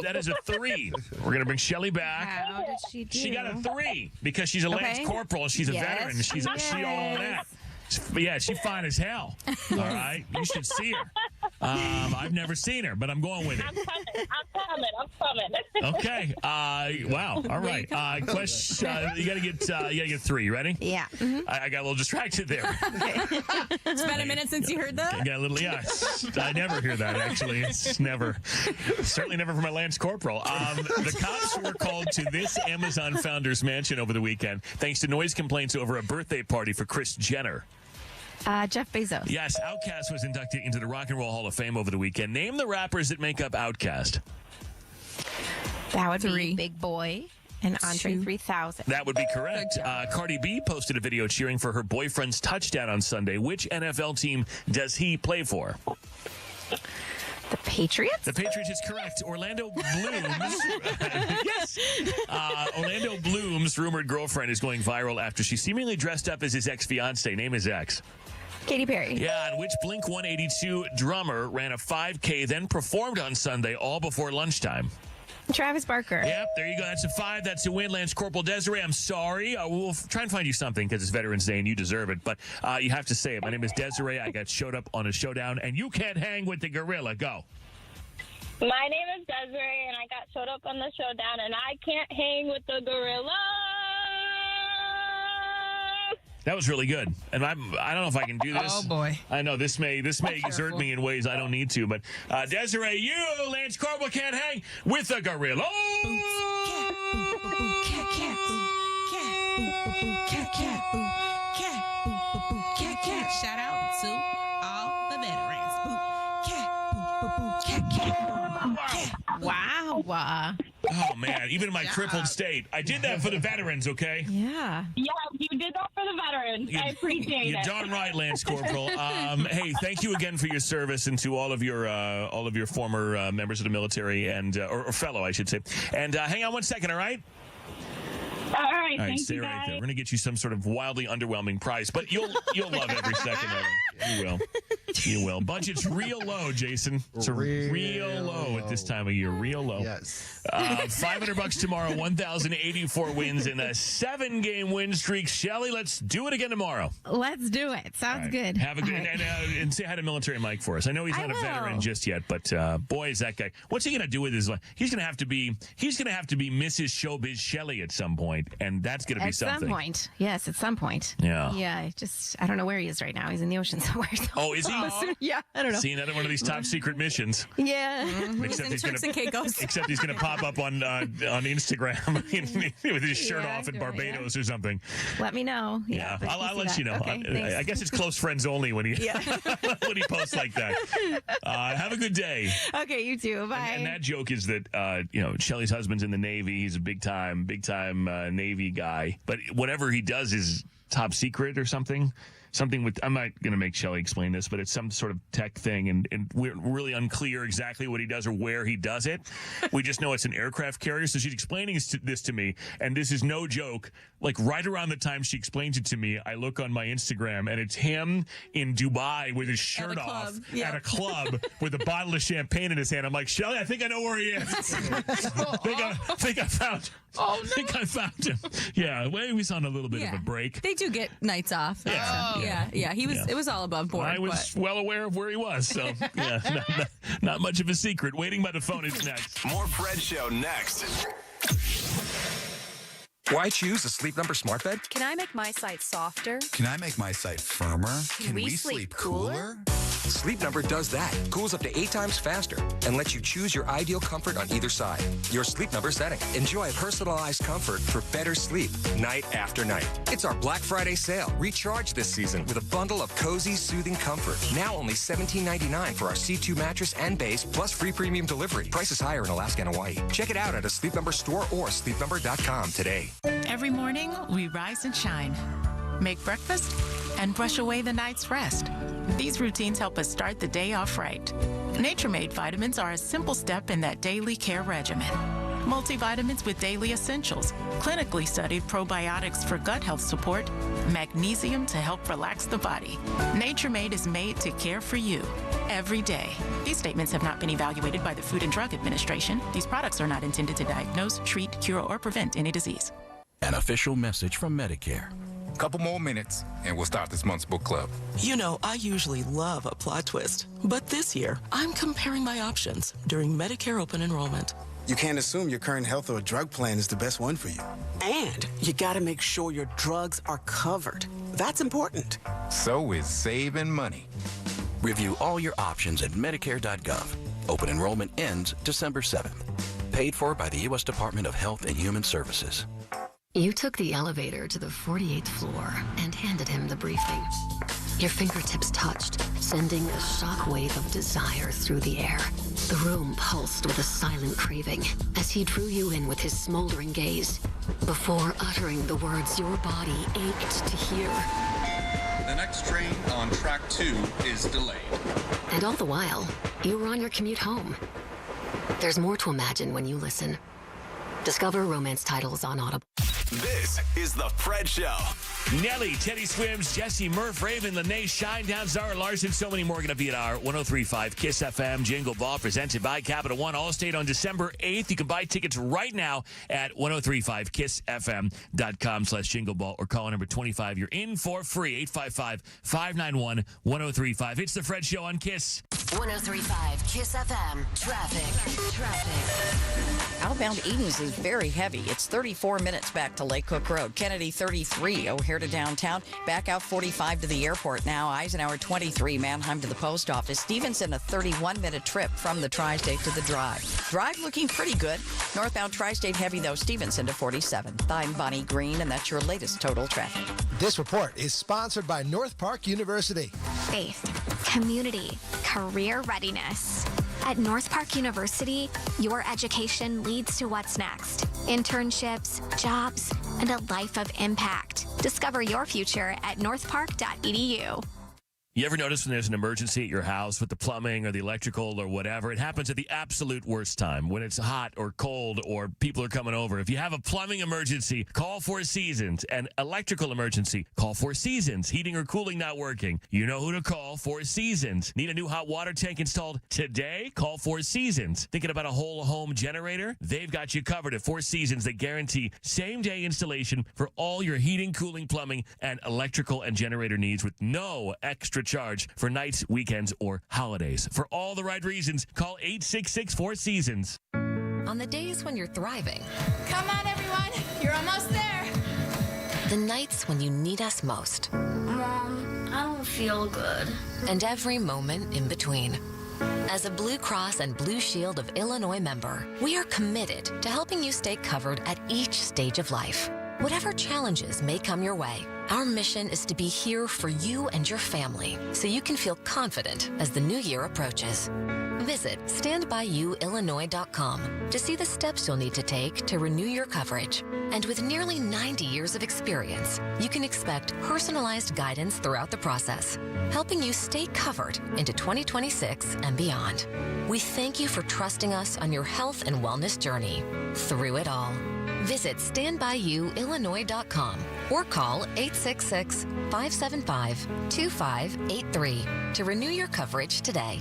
That is a 3. We're going to bring Shelly back. How did she do? She got a 3 because she's a Lance Corporal. She's a veteran. She's she all that. Yeah, she's fine as hell. All right, you should see her. I've never seen her, but I'm going with it. I'm coming. Okay. Wow. All right. Question. You gotta get 3. You ready? Yeah. I got a little distracted there. It's been a minute since you heard that. I got a little. Yeah. I never hear that actually. It's never. Certainly never from my Lance Corporal. The cops were called to this Amazon founder's mansion over the weekend thanks to noise complaints over a birthday party for Kris Jenner. Jeff Bezos. Yes, Outkast was inducted into the Rock and Roll Hall of Fame over the weekend. Name the rappers that make up Outkast. That would 3. be Big Boy and Andre 2. 3000. That would be correct. Cardi B posted a video cheering for her boyfriend's touchdown on Sunday. Which NFL team does he play for? The Patriots? The Patriots is correct. Orlando Bloom's yes. Orlando Bloom's rumored girlfriend is going viral after she seemingly dressed up as his ex-fiance. Name his ex. Katy Perry. Yeah, and which Blink-182 drummer ran a 5K, then performed on Sunday all before lunchtime? Travis Barker. Yep, there you go. That's a 5. That's a win. Lance Corporal Desiree, I'm sorry. We'll try and find you something because it's Veterans Day and you deserve it. But you have to say it. My name is Desiree. I got showed up on a showdown, and you can't hang with the gorilla. Go. My name is Desiree, and I got showed up on the showdown, and I can't hang with the gorilla. That was really good, and I don't know if I can do this. Oh boy! I know this may exert me in ways I don't need to, but Desiree, you Lance Corporal can't hang with the gorilla. Shout out to all the veterans. Wow. Oh man, even in my crippled state, I did that for the veterans. Okay. Yeah. Yeah, you did that for the veterans. I appreciate You're it. darn right, Lance Corporal. Hey, thank you again for your service and to all of your former members of the military and or fellow, I should say. And hang on one second, all right? All right, All right, thank stay you right guys. there. We're gonna get you some sort of wildly underwhelming prize, but you'll love every second of it. You will. You will. Budget's real low, Jason. It's real low at this time of year. Real low. Yes. $500 tomorrow. 1,084 wins in a 7-game win streak. Shelly, let's do it again tomorrow. Let's do it. Sounds Right. good. Have a good All right. and say hi to Military Mike for us. I know he's not a veteran just yet, but boy, is that guy. What's he gonna do with his life? He's gonna have to be Mrs. Showbiz Shelly at some point, and that's gonna be something. At some point. Yes, at some point. Yeah. Yeah, I don't know where he is right now. He's in the ocean somewhere. So Oh, is he? yeah, I don't know. See, another one of these top secret missions. Yeah. Except he's Turks and Caicos. Except he's going to pop up on Instagram with his shirt Yeah, off in sure, Barbados or something. Let me know. Yeah, but I'll see let that. you know. Okay, thanks. I guess it's close friends only when he when he posts like that. Have a good day. Okay, you too. Bye. And that joke is that Shelly's husband's in the Navy. He's a big time Navy guy. But whatever he does is top secret or something. Something with, I'm not going to make Shelly explain this, but it's some sort of tech thing, and we're really unclear exactly what he does or where he does it. We just know it's an aircraft carrier, so she's explaining this to me, and this is no joke. Like, right around the time she explains it to me, I look on my Instagram, and it's him in Dubai with his shirt off at a club with a bottle of champagne in his hand. I'm like, Shelly, I think I know where he is. I think I found him. Oh, no. I think I found him. Yeah, well, he was on a little bit of a break. They do get nights off. Yeah. He was. Yeah. It was all above board. I was well aware of where he was, so yeah, not much of a secret. Waiting by the phone is next. More Fred Show next. Why choose a Sleep Number smart bed? Can I make my site softer? Can I make my site firmer? Can we sleep cooler? Sleep Number does that. Cools up to 8 times faster and lets you choose your ideal comfort on either side. Your Sleep Number setting. Enjoy personalized comfort for better sleep night after night. It's our Black Friday sale. Recharge this season with a bundle of cozy, soothing comfort. Now only $17.99 for our C2 mattress and base, plus free premium delivery. Prices higher in Alaska and Hawaii. Check it out at a Sleep Number store or sleepnumber.com today. Every morning, we rise and shine, make breakfast, and brush away the night's rest. These routines help us start the day off right. Nature-made vitamins are a simple step in that daily care regimen. Multivitamins with daily essentials, clinically studied probiotics for gut health support, magnesium to help relax the body. Nature-made is made to care for you every day. These statements have not been evaluated by the Food and Drug Administration. These products are not intended to diagnose, treat, cure, or prevent any disease. An official message from Medicare. Couple more minutes, and we'll start this month's book club. You know, I usually love a plot twist, but this year, I'm comparing my options during Medicare open enrollment. You can't assume your current health or drug plan is the best one for you. And you gotta make sure your drugs are covered. That's important. So is saving money. Review all your options at Medicare.gov. Open enrollment ends December 7th. Paid for by the U.S. Department of Health and Human Services. You took the elevator to the 48th floor and handed him the briefing. Your fingertips touched, sending a shockwave of desire through the air. The room pulsed with a silent craving as he drew you in with his smoldering gaze, before uttering the words your body ached to hear. The next train on track 2 is delayed. And all the while, you were on your commute home. There's more to imagine when you listen. Discover romance titles on Audible. This is The Fred Show. Nelly, Teddy Swims, Jesse Murph, Raven, Lene, Shinedown, Zara Larson, so many more going to be at our 103.5 KISS FM Jingle Ball presented by Capital One. Allstate on December 8th. You can buy tickets right now at 1035kissfm.com/Jingle Ball or call number 25. You're in for free. 855-591-1035. It's The Fred Show on KISS. 103.5 KISS FM. Traffic. Outbound Edens is very heavy. It's 34 minutes back to Lake Cook Road. Kennedy 33, O'Hare to downtown. Back out 45 to the airport now. Eisenhower 23, Manheim to the post office. Stevenson a 31-minute trip from the Tri-State to the Drive. Drive looking pretty good. Northbound Tri-State heavy though. Stevenson to 47. I'm Bonnie Green, and that's your latest total traffic. This report is sponsored by North Park University. Faith, community, career readiness. At North Park University, your education leads to what's next. Internships, jobs, and a life of impact. Discover your future at northpark.edu. You ever notice when there's an emergency at your house with the plumbing or the electrical or whatever? It happens at the absolute worst time, when it's hot or cold or people are coming over. If you have a plumbing emergency, call Four Seasons. An electrical emergency, call Four Seasons. Heating or cooling not working, you know who to call. Four Seasons. Need a new hot water tank installed today? Call Four Seasons. Thinking about a whole home generator? They've got you covered at Four Seasons. They guarantee same-day installation for all your heating, cooling, plumbing, and electrical and generator needs with no extra charge for nights, weekends, or holidays. For all the right reasons, call 866-4SEASONS. On the days when you're thriving. Come on, everyone. You're almost there. The nights when you need us most. Mom, I don't feel good. And every moment in between. As a Blue Cross and Blue Shield of Illinois member, we are committed to helping you stay covered at each stage of life. Whatever challenges may come your way, our mission is to be here for you and your family so you can feel confident as the new year approaches. Visit standbyouillinois.com to see the steps you'll need to take to renew your coverage. And with nearly 90 years of experience, you can expect personalized guidance throughout the process, helping you stay covered into 2026 and beyond. We thank you for trusting us on your health and wellness journey through it all. Visit standbyouillinois.com or call 866-575-2583 to renew your coverage today.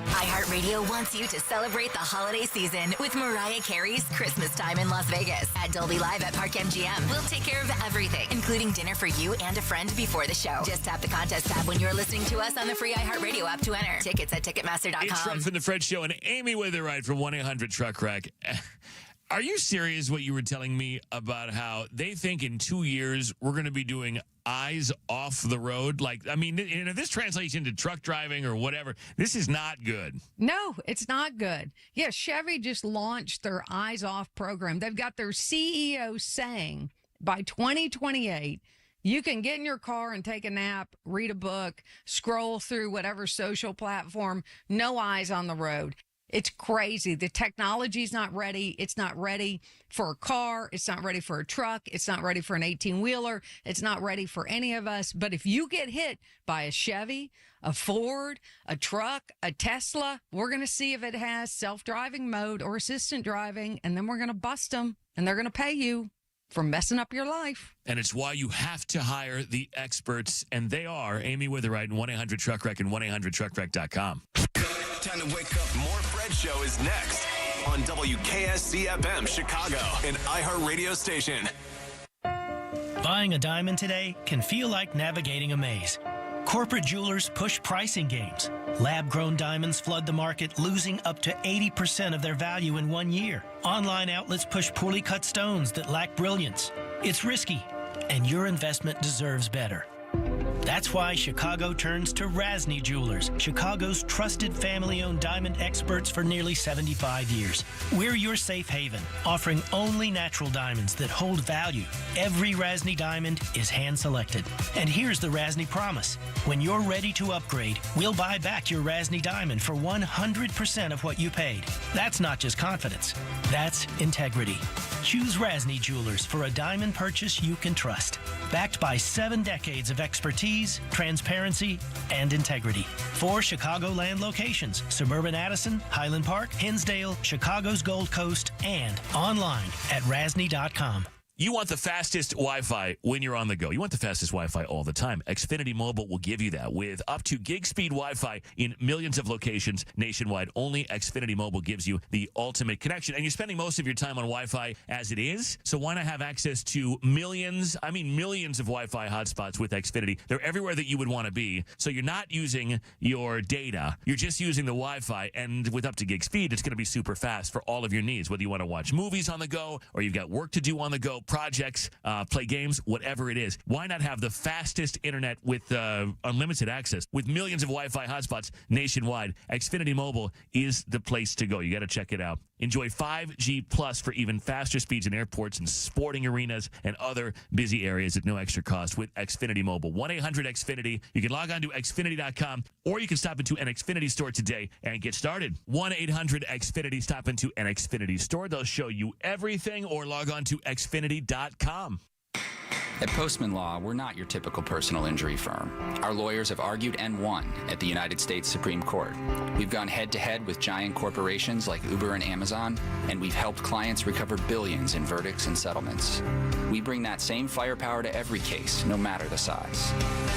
iHeartRadio wants you to celebrate the holiday season with Mariah Carey's Christmas Time in Las Vegas at Dolby Live at Park MGM. We'll take care of everything, including dinner for you and a friend before the show. Just tap the contest tab when you're listening to us on the free iHeartRadio app to enter. Tickets at Ticketmaster.com. It's Fred from the Fred Show and Amy with it right from 1-800-TRUCK-WRECK. Are you serious what you were telling me about how they think in 2 years we're going to be doing eyes off the road? Like, I mean, if this translates into truck driving or whatever, this is not good. No, it's not good. Yeah, Chevy just launched their eyes off program. They've got their CEO saying by 2028, you can get in your car and take a nap, read a book, scroll through whatever social platform, no eyes on the road. It's crazy. The technology's not ready. It's not ready for a car. It's not ready for a truck. It's not ready for an 18-wheeler. It's not ready for any of us. But if you get hit by a Chevy, a Ford, a truck, a Tesla, we're going to see if it has self-driving mode or assistant driving, and then we're going to bust them, and they're going to pay you for messing up your life. And it's why you have to hire the experts, and they are Amy Witherite and 1-800-TRUCK-WRECK and 1-800-TRUCKWRECK.com. Time to wake up. More Fred Show is next on WKSC-FM Chicago, an iHeartRadio station. Buying a diamond today can feel like navigating a maze. Corporate jewelers push pricing games. Lab-grown diamonds flood the market, losing up to 80% of their value in 1 year. Online outlets push poorly cut stones that lack brilliance. It's risky, and your investment deserves better. That's why Chicago turns to Rasny Jewelers, Chicago's trusted family-owned diamond experts for nearly 75 years. We're your safe haven, offering only natural diamonds that hold value. Every Rasny diamond is hand-selected. And here's the Rasny promise. When you're ready to upgrade, we'll buy back your Rasny diamond for 100% of what you paid. That's not just confidence. That's integrity. Choose Rasny Jewelers for a diamond purchase you can trust. Backed by 7 decades of expertise, transparency, and integrity. 4 Chicagoland locations: suburban Addison, Highland Park, Hinsdale, Chicago's Gold Coast, and online at rasny.com. You want the fastest Wi-Fi when you're on the go. You want the fastest Wi-Fi all the time. Xfinity Mobile will give you that with up to gig speed Wi-Fi in millions of locations nationwide. Only Xfinity Mobile gives you the ultimate connection. And you're spending most of your time on Wi-Fi as it is. So why not have access to millions of Wi-Fi hotspots with Xfinity? They're everywhere that you would want to be. So you're not using your data. You're just using the Wi-Fi. And with up to gig speed, it's going to be super fast for all of your needs. Whether you want to watch movies on the go or you've got work to do on the go, projects, play games, whatever it is. Why not have the fastest internet with unlimited access with millions of Wi-Fi hotspots nationwide? Xfinity Mobile is the place to go. You got to check it out. Enjoy 5G Plus for even faster speeds in airports and sporting arenas and other busy areas at no extra cost with Xfinity Mobile. 1-800-XFINITY. You can log on to Xfinity.com or you can stop into an Xfinity store today and get started. 1-800-XFINITY. Stop into an Xfinity store. They'll show you everything, or log on to Xfinity.com. At Postman Law, we're not your typical personal injury firm. Our lawyers have argued and won at the United States Supreme Court. We've gone head-to-head with giant corporations like Uber and Amazon, and we've helped clients recover billions in verdicts and settlements. We bring that same firepower to every case, no matter the size.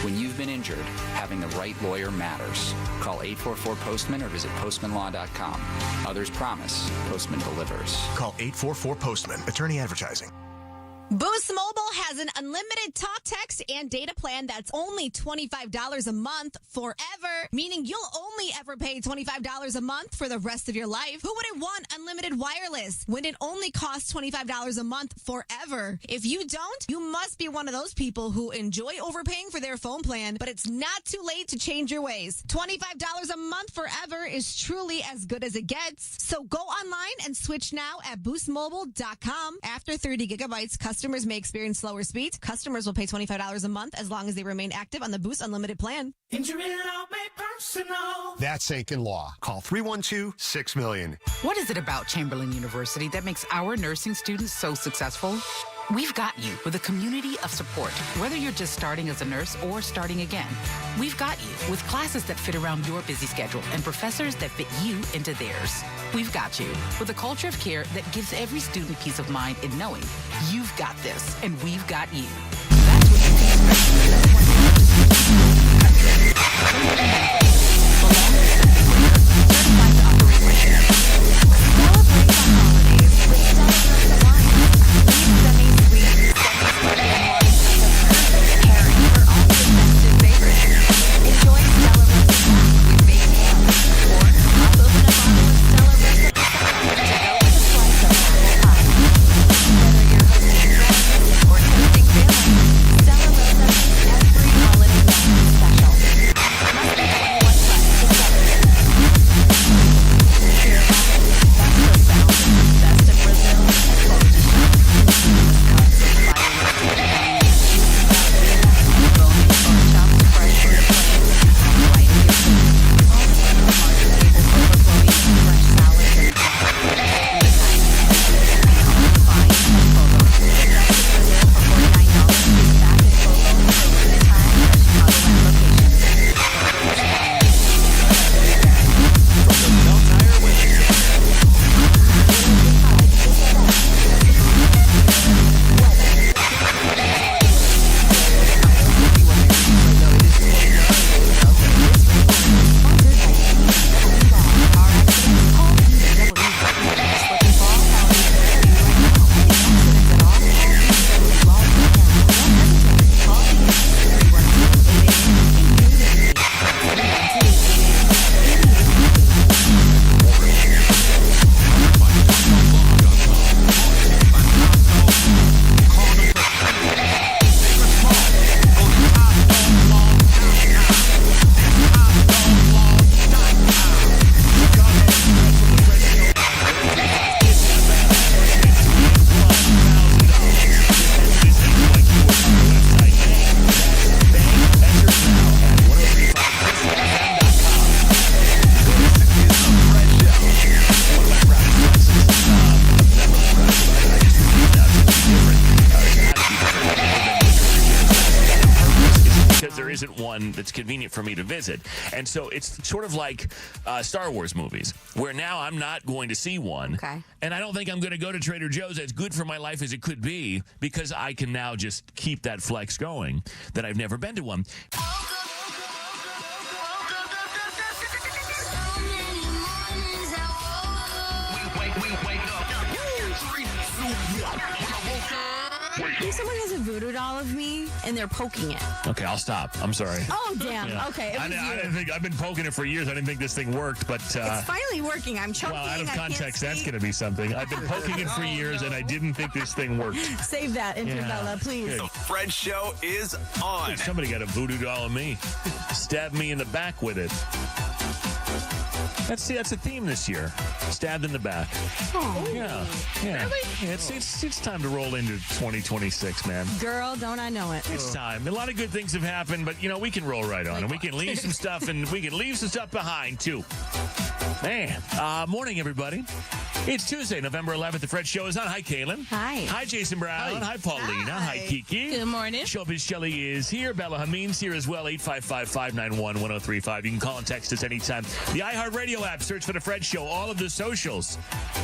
When you've been injured, having the right lawyer matters. Call 844-POSTMAN or visit postmanlaw.com. Others promise, Postman delivers. Call 844-POSTMAN. Attorney advertising. Boost Mobile has an unlimited talk, text, and data plan that's only $25 a month forever, meaning you'll only ever pay $25 a month for the rest of your life. Who wouldn't want unlimited wireless when it only costs $25 a month forever? If you don't, you must be one of those people who enjoy overpaying for their phone plan, but it's not too late to change your ways. $25 a month forever is truly as good as it gets. So go online and switch now at boostmobile.com. After 30 gigabytes, customers may experience slower speeds. Customers will pay $25 a month as long as they remain active on the Boost Unlimited plan. Injury law made personal. That's Aiken Law. Call 312-6-million. What is it about Chamberlain University that makes our nursing students so successful? We've got you with a community of support, whether you're just starting as a nurse or starting again. We've got you with classes that fit around your busy schedule and professors that fit you into theirs. We've got you with a culture of care that gives every student peace of mind in knowing you've got this and we've got you. That's what you there isn't one that's convenient for me to visit. And so it's sort of like Star Wars movies, where now I'm not going to see one. Okay. And I don't think I'm going to go to Trader Joe's, as good for my life as it could be, because I can now just keep that flex going, that I've never been to one. If someone has a voodoo doll of me and they're poking it. Okay, I'll stop. I'm sorry. Oh, damn. Yeah. Okay. It was I you. didn't think I've been poking it for years. I didn't think this thing worked, but It's finally working. I'm choking. well, out of I can't context, that's speak. going to be something. I've been poking it for years, and I didn't think this thing worked. Save that, Intervella, please. Good. The Fred Show is on. Somebody got a voodoo doll of me. Stabbed me in the back with it. That's a theme this year. Stabbed in the back. Oh. Yeah. Really? Yeah, it's time to roll into 2026, man. Girl, don't I know it. It's time. A lot of good things have happened, but we can roll right on, and we can leave some stuff, and we can leave some stuff behind too. Man, morning everybody. It's Tuesday, November 11th. The Fred Show is on. Hi, Kaelin. Hi. Hi, Jason Brown. Hi, Paulina. Hi, KeKe. Good morning. Showbiz Shelley is here. Bella Hameen's here as well. 855-591-1035. You can call and text us anytime. The iHeartRadio app. Search for The Fred Show. All of the socials.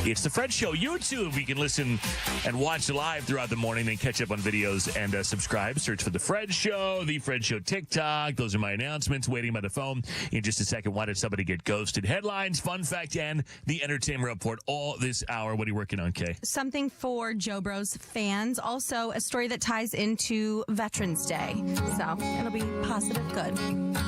It's The Fred Show. YouTube. You can listen and watch live throughout the morning, then catch up on videos and subscribe. Search for The Fred Show. The Fred Show TikTok. Those are my announcements. Waiting by the phone. In just a second, why did somebody get ghosted? Headlines, fun fact, and the entertainment report all this hour. What are you working on, Kay? Something for Joe Bros fans. Also, a story that ties into Veterans Day. So it'll be positive good.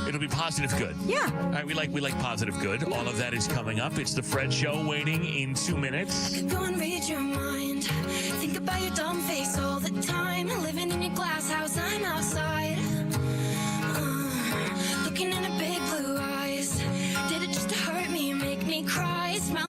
It'll be positive good. Yeah. All right, we like positive good. All of that is coming up. It's the Fred Show waiting in 2 minutes. Go and read your mind. Think about your dumb face all the time. Living in your glass house, I'm outside. Looking in a big blue eyes. Did it just to hurt me, make me cry? Smell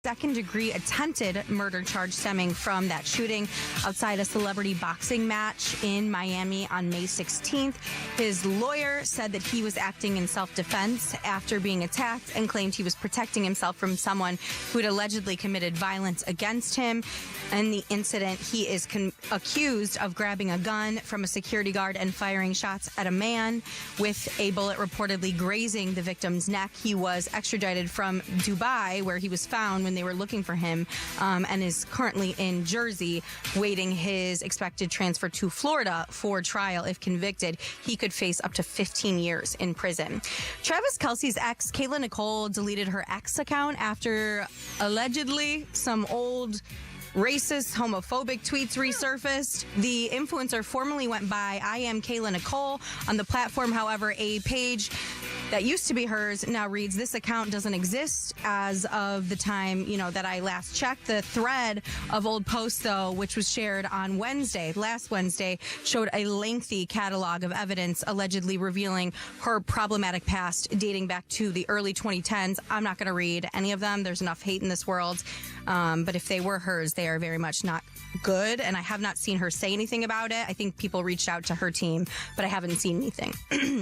second-degree attempted murder charge stemming from that shooting outside a celebrity boxing match in Miami on May 16th. His lawyer said that he was acting in self-defense after being attacked and claimed he was protecting himself from someone who had allegedly committed violence against him. In the incident, he is accused of grabbing a gun from a security guard and firing shots at a man, with a bullet reportedly grazing the victim's neck. He was extradited from Dubai, where he was found when they were looking for him, and is currently in Jersey, waiting his expected transfer to Florida for trial. If convicted, he could face up to 15 years in prison. Travis Kelce's ex, Kaelin Nicole, deleted her X account after allegedly some old racist, homophobic tweets resurfaced. The influencer formerly went by I am Kaelin Nicole on the platform. However, a page that used to be hers now reads, this account doesn't exist as of the time, that I last checked. The thread of old posts, though, which was shared on last Wednesday, showed a lengthy catalog of evidence allegedly revealing her problematic past dating back to the early 2010s. I'm not going to read any of them. There's enough hate in this world. But if they were hers, they are very much not good. And I have not seen her say anything about it. I think people reached out to her team, but I haven't seen anything.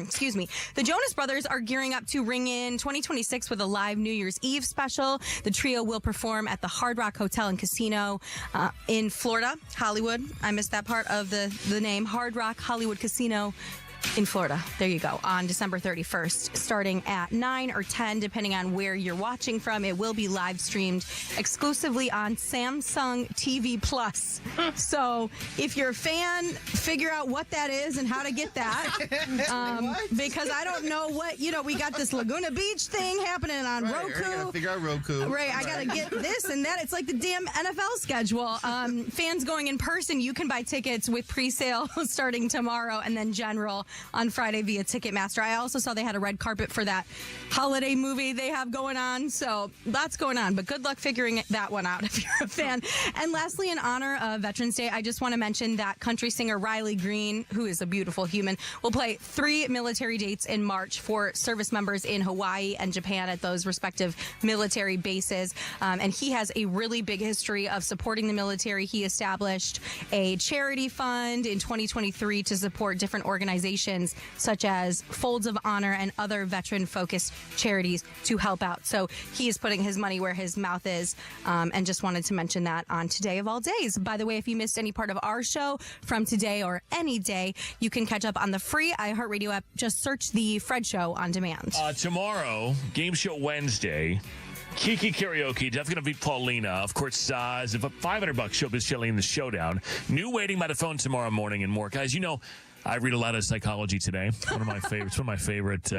Excuse me. The Jonas Brothers are gearing up to ring in 2026 with a live New Year's Eve special. The trio will perform at the Hard Rock Hotel and Casino in Florida, Hollywood. I missed that part of the name. Hard Rock Hollywood Casino in Florida. There you go. On December 31st, starting at 9 or 10, depending on where you're watching from. It will be live streamed exclusively on Samsung TV Plus. So if you're a fan, figure out what that is and how to get that. Because I don't know what, we got this Laguna Beach thing happening on Roku. I gotta figure out Roku. Right. I got to get this and that. It's like the damn NFL schedule. Fans going in person, you can buy tickets with pre-sale starting tomorrow, and then general on Friday via Ticketmaster. I also saw they had a red carpet for that holiday movie they have going on. So lots going on, but good luck figuring that one out if you're a fan. And lastly, in honor of Veterans Day, I just want to mention that country singer Riley Green, who is a beautiful human, will play 3 military dates in March for service members in Hawaii and Japan at those respective military bases. And he has a really big history of supporting the military. He established a charity fund in 2023 to support different organizations such as Folds of Honor and other veteran-focused charities to help out. So he is putting his money where his mouth is, and just wanted to mention that on Today of All Days. By the way, if you missed any part of our show from today or any day, you can catch up on the free iHeartRadio app. Just search The Fred Show on demand. Tomorrow, Game Show Wednesday, KeKe Karaoke, Jeff's going to beat Paulina. Of course, it's a $500 Showbiz Chili in the Showdown. New Waiting by the Phone tomorrow morning and more. Guys, I read a lot of Psychology Today. One of my favorites. One of my favorite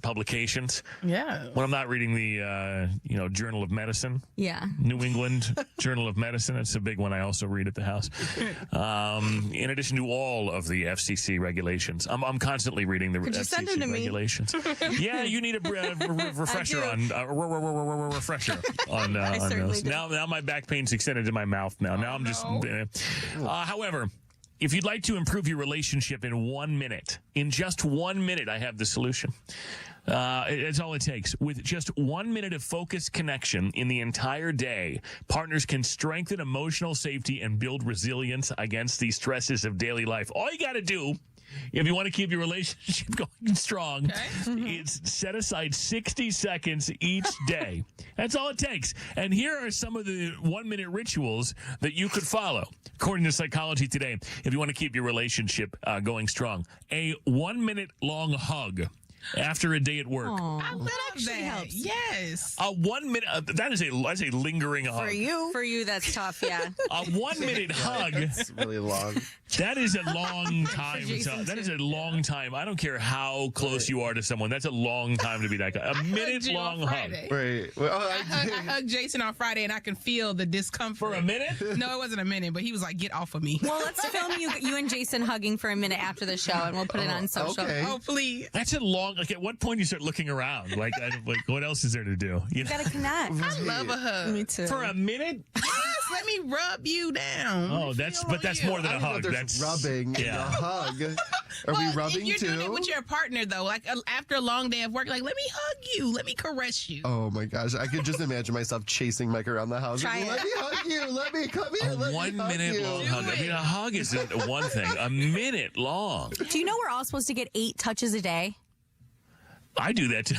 publications. Yeah. When I'm not reading the Journal of Medicine. Yeah. New England Journal of Medicine. It's a big one I also read at the house. In addition to all of the FCC regulations, I'm constantly reading the FCC regulations. Yeah, you need a refresher on refresher on those. Now my back pain's extended to my mouth. Now I'm just. However, if you'd like to improve your relationship in 1 minute, in just 1 minute, I have the solution. It's all it takes. With just 1 minute of focused connection in the entire day, partners can strengthen emotional safety and build resilience against the stresses of daily life. All you got to do, if you want to keep your relationship going strong, is set aside 60 seconds each day. That's all it takes. And here are some of the 1 minute rituals that you could follow. According to Psychology Today, if you want to keep your relationship going strong, a 1 minute long hug after a day at work. That actually helps. Yes. A 1 minute, that's a lingering hug. For you, that's tough, yeah. A 1 minute hug. That's really long. That is a long time. That is a long time. I don't care how close you are to someone. That's a long time to be that guy. A minute long hug. Right. Well, I hugged Jason on Friday, and I can feel the discomfort. For a minute? No, it wasn't a minute, but he was like, "Get off of me." Well, let's film you and Jason hugging for a minute after the show, and we'll put it on social. Okay. Oh, please. That's a long. Like, at what point do you start looking around? Like what else is there to do? You gotta connect. I love a hug. Me too. For a minute? Yes, let me rub you down. Oh, that's more than a hug. That's rubbing. Yeah. A hug. Are we rubbing if you're too? doing it with your partner, though, like after a long day of work, like, let me hug you. Let me caress you. Oh my gosh, I could just imagine myself chasing Mike around the house. Try Let it. me hug you. Let me come here. A Let 1 me hug minute you. long hug. I mean, a hug isn't one thing. A minute long. Do you know we're all supposed to get 8 touches a day? I do that too.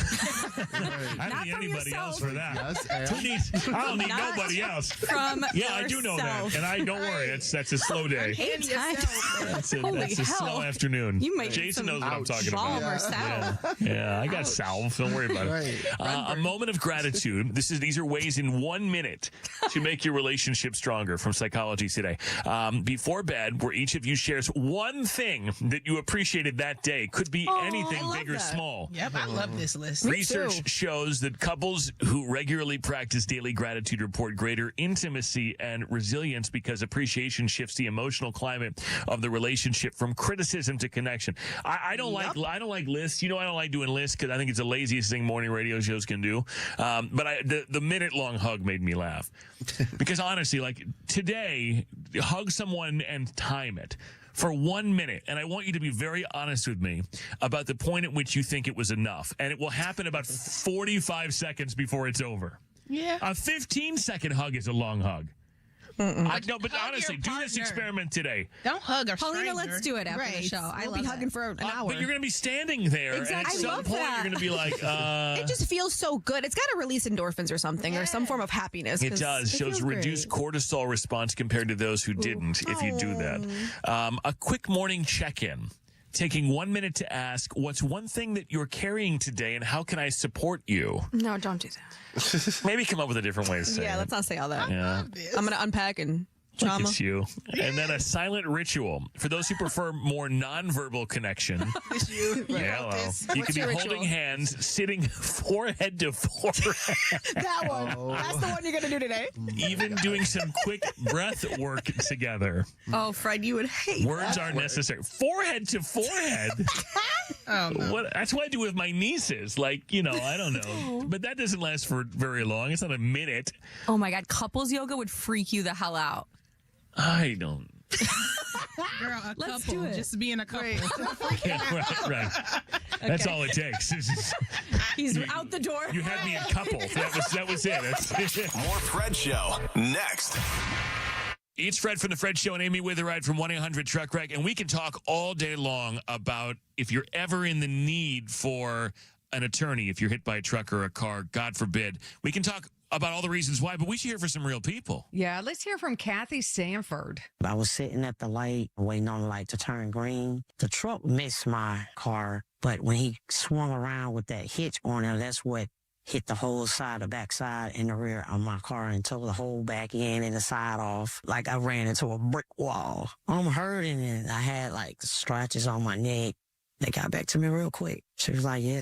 I Not don't need from anybody else yourself. for that. Yes, Who needs? I don't need Not nobody else. from Yeah, I do know yourself. that, and I don't worry. That's a slow day. 8 times. That's a slow afternoon. You might need Jason some knows what I'm talking balm about. or salve. Yeah, I got salve. Don't worry about it. Right. A moment of gratitude. These are ways in 1 minute to make your relationship stronger from Psychology Today. Before bed, where each of you shares one thing that you appreciated that day. Could be anything, big or small. Yep, I love this list. Research shows that couples who regularly practice daily gratitude report greater intimacy and resilience because appreciation shifts the emotional climate of the relationship from criticism to connection. I don't like lists. You know, I don't like doing lists because I think it's the laziest thing morning radio shows can do. But the minute long hug made me laugh because honestly, like today, hug someone and time it for 1 minute. And I want you to be very honest with me about the point at which you think it was enough. And it will happen about 45 seconds before it's over. Yeah. A 15-second hug is a long hug. No, but Hug honestly, your do this partner. experiment today. Don't hug a Paulina, stranger. let's do it after the show. I We'll love be hugging it. for an hour. But you're going to be standing there, Exactly. and I at some love point that. you're going to be like, It just feels so good. It's got to release endorphins or something, or some form of happiness. It 'cause does. it Shows feels reduced great. cortisol response compared to those who didn't, if you do that. A quick morning check-in. Taking 1 minute to ask, what's one thing that you're carrying today and how can I support you? No, don't do that. Maybe come up with a different way to say Yeah, it. let's not say all that. Yeah. I'm going to unpack and Look trauma. at you. And then a silent ritual. For those who prefer more nonverbal connection. It's you. Yeah, well, you What's could be your holding ritual? hands, sitting forehead to forehead. That one. That's the one you're going to do today. Even doing some quick breath work together. Oh, Fred, you would hate Words that. aren't necessary. Forehead to forehead. Oh, no. What? That's what I do with my nieces. Like, you know, I don't know. But that doesn't last for very long. It's not a minute. Oh my God, couples yoga would freak you the hell out. I don't. Girl, a Let's couple. do it. Just being a couple. Yeah, right. That's all it takes. He's out the door. You had me a couple. That was it. That's it. More Fred Show next. It's Fred from the Fred Show and Amy Witherite from 1-800-TRUCK-WRECK, and we can talk all day long about if you're ever in the need for an attorney, if you're hit by a truck or a car, God forbid. We can talk about all the reasons why, but we should hear from some real people. Yeah, let's hear from Kathy Sanford. I was sitting at the light, waiting on the light to turn green. The truck missed my car, but when he swung around with that hitch on it, that's what hit the whole side, the back side and the rear of my car and tore the whole back end and the side off. Like I ran into a brick wall. I'm hurting and I had like scratches on my neck. They got back to me real quick. She was like, yeah,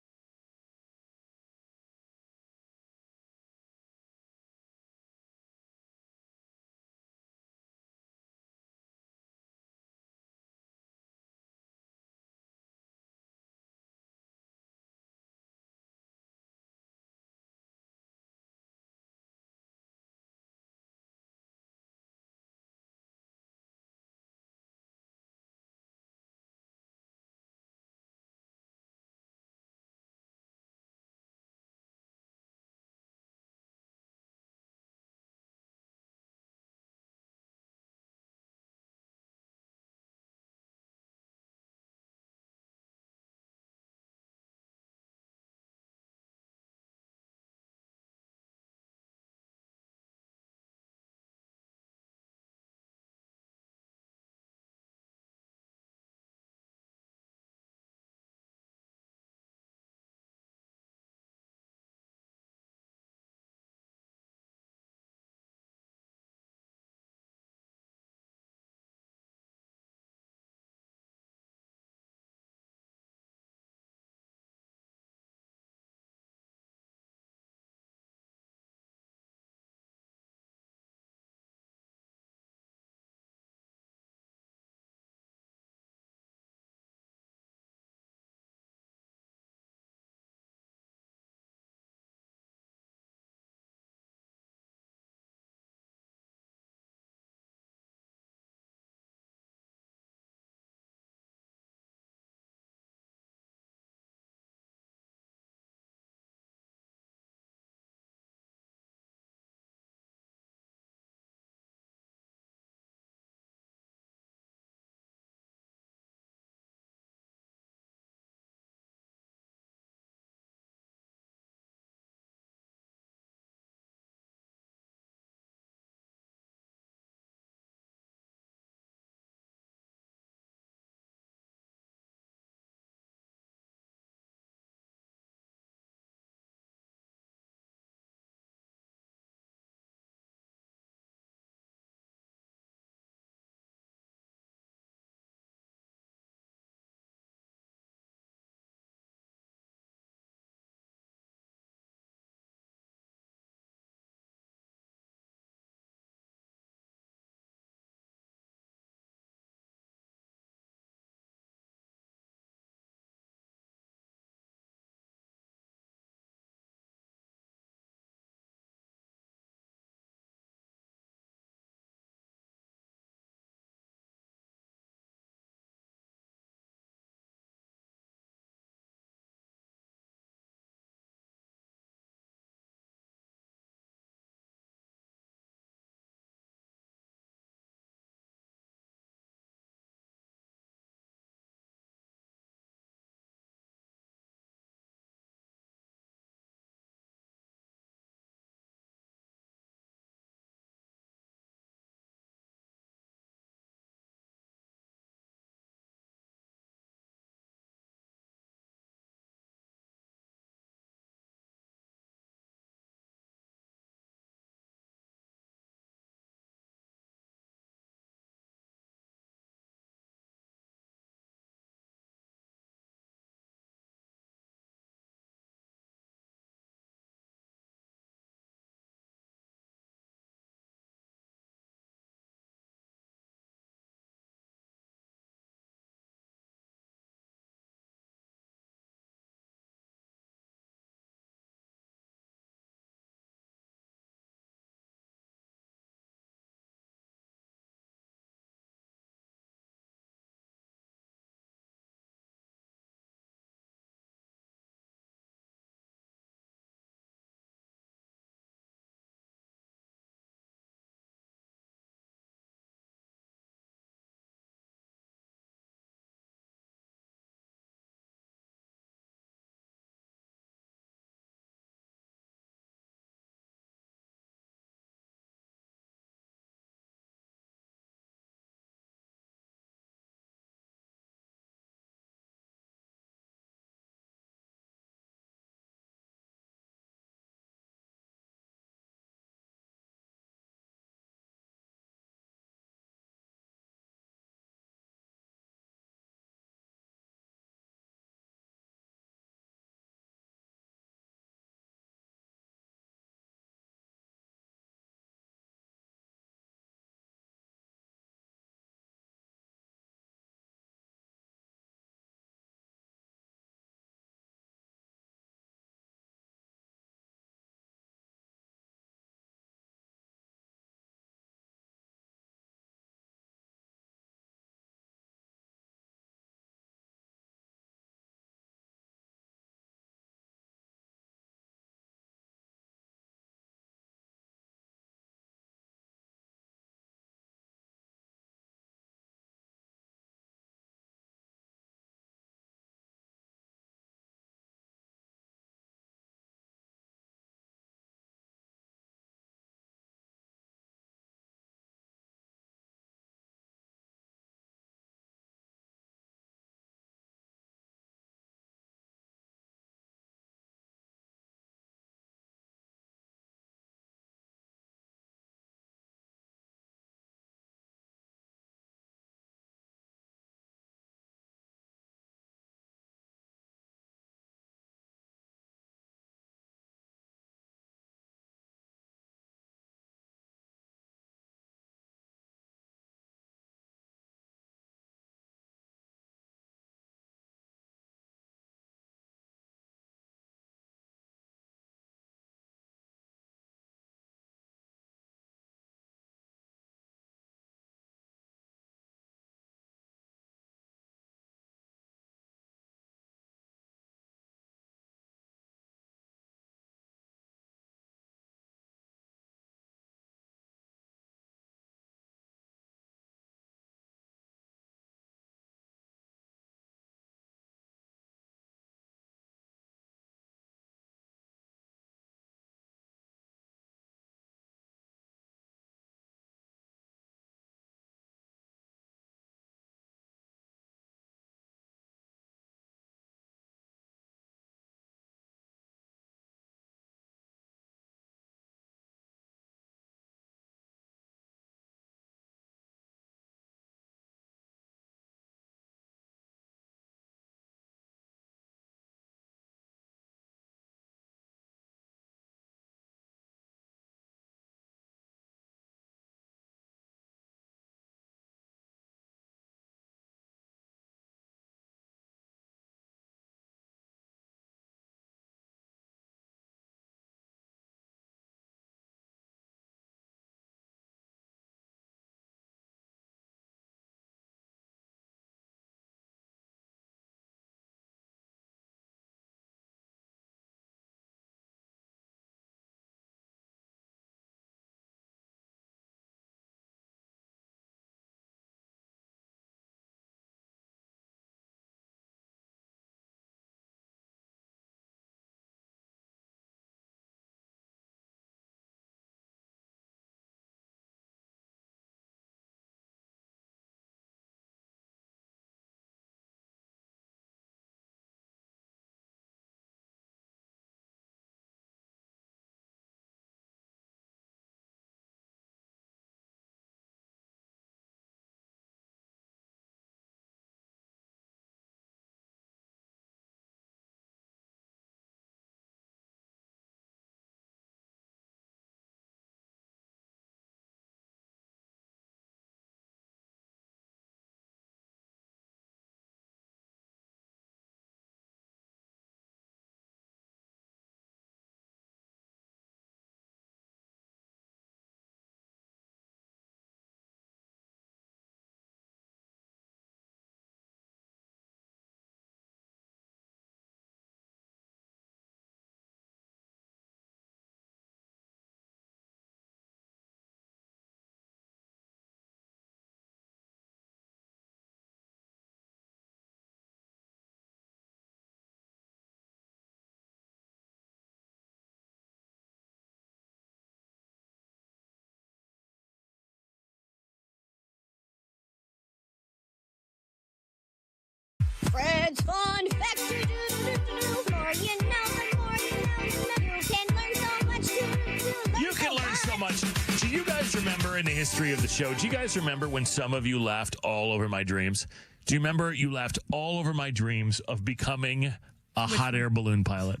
remember in the history of the show, do you guys remember when some of you laughed all over my dreams? Do you remember you laughed all over my dreams of becoming a hot air balloon pilot?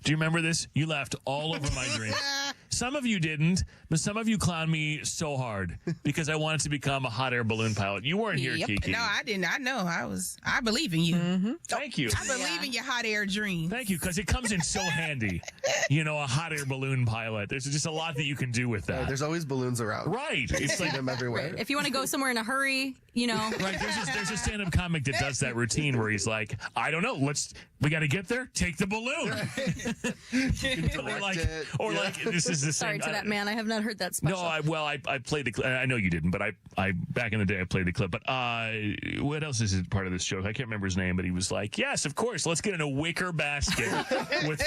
Do you remember this? You laughed all over my dreams. Some of you didn't, but some of you clowned me so hard because I wanted to become a hot air balloon pilot. You weren't here, KeKe. No, I didn't. I know. I believe in you. Thank you. I believe in your hot air dream. Thank you, because it comes in so handy. You know, a hot air balloon pilot. There's just a lot that you can do with that. Right, there's always balloons around. Right. It's like them everywhere. If you want to go somewhere in a hurry, you know. Right. There's a stand-up comic that does that routine where he's like, I don't know. We got to get there. Take the balloon. or like this is the Sorry same. to that man. I have not heard that special. No, I played the clip. I know you didn't, but I back in the day I played the clip. But what else is part of this joke? I can't remember his name, but he was like, yes, of course, let's get in a wicker basket with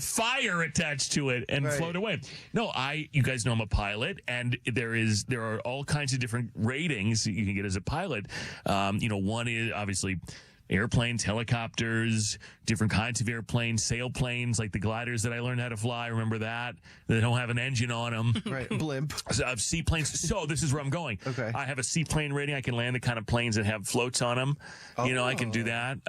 fire attached to it and float away. No, you guys know I'm a pilot, and there are all kinds of different ratings you can get as a pilot. One is obviously airplanes, helicopters, different kinds of airplanes, sailplanes, like the gliders that I learned how to fly. Remember that? They don't have an engine on them. Right, blimp. Seaplanes. So this is where I'm going. Okay. I have a seaplane rating. I can land the kind of planes that have floats on them. I can do that.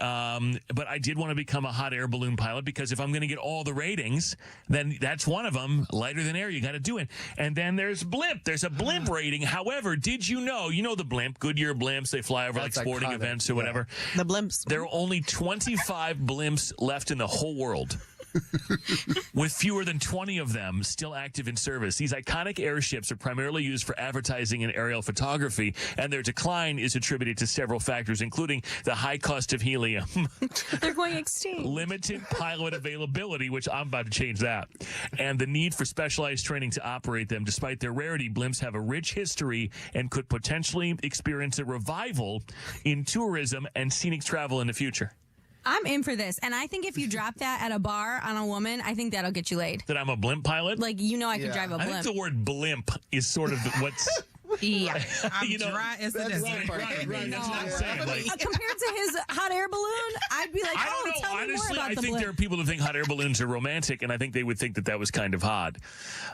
But I did want to become a hot air balloon pilot because if I'm going to get all the ratings, then that's one of them. Lighter than air, you got to do it. And then there's blimp. There's a blimp rating. However, did you know the blimp, Goodyear blimps, they fly over That's like sporting iconic. events or whatever. The blimps. There are only 25 blimps left in the whole world, with fewer than 20 of them still active in service. These iconic airships are primarily used for advertising and aerial photography, and their decline is attributed to several factors, including the high cost of helium, They're going extinct. limited pilot availability, which I'm about to change that, and the need for specialized training to operate them. Despite their rarity, blimps have a rich history and could potentially experience a revival in tourism and scenic travel in the future. I'm in for this. And I think if you drop that at a bar on a woman, I think that'll get you laid. That I'm a blimp pilot? Like, I could drive a blimp. I think the word blimp is sort of what's... Yeah. I'm dry as the desert. Right. That's what I'm saying. Like, compared to his hot air balloon, I'd be like, I don't know. tell me Honestly, more about I the think blimp. there are people who think hot air balloons are romantic, and I think they would think that was kind of hot.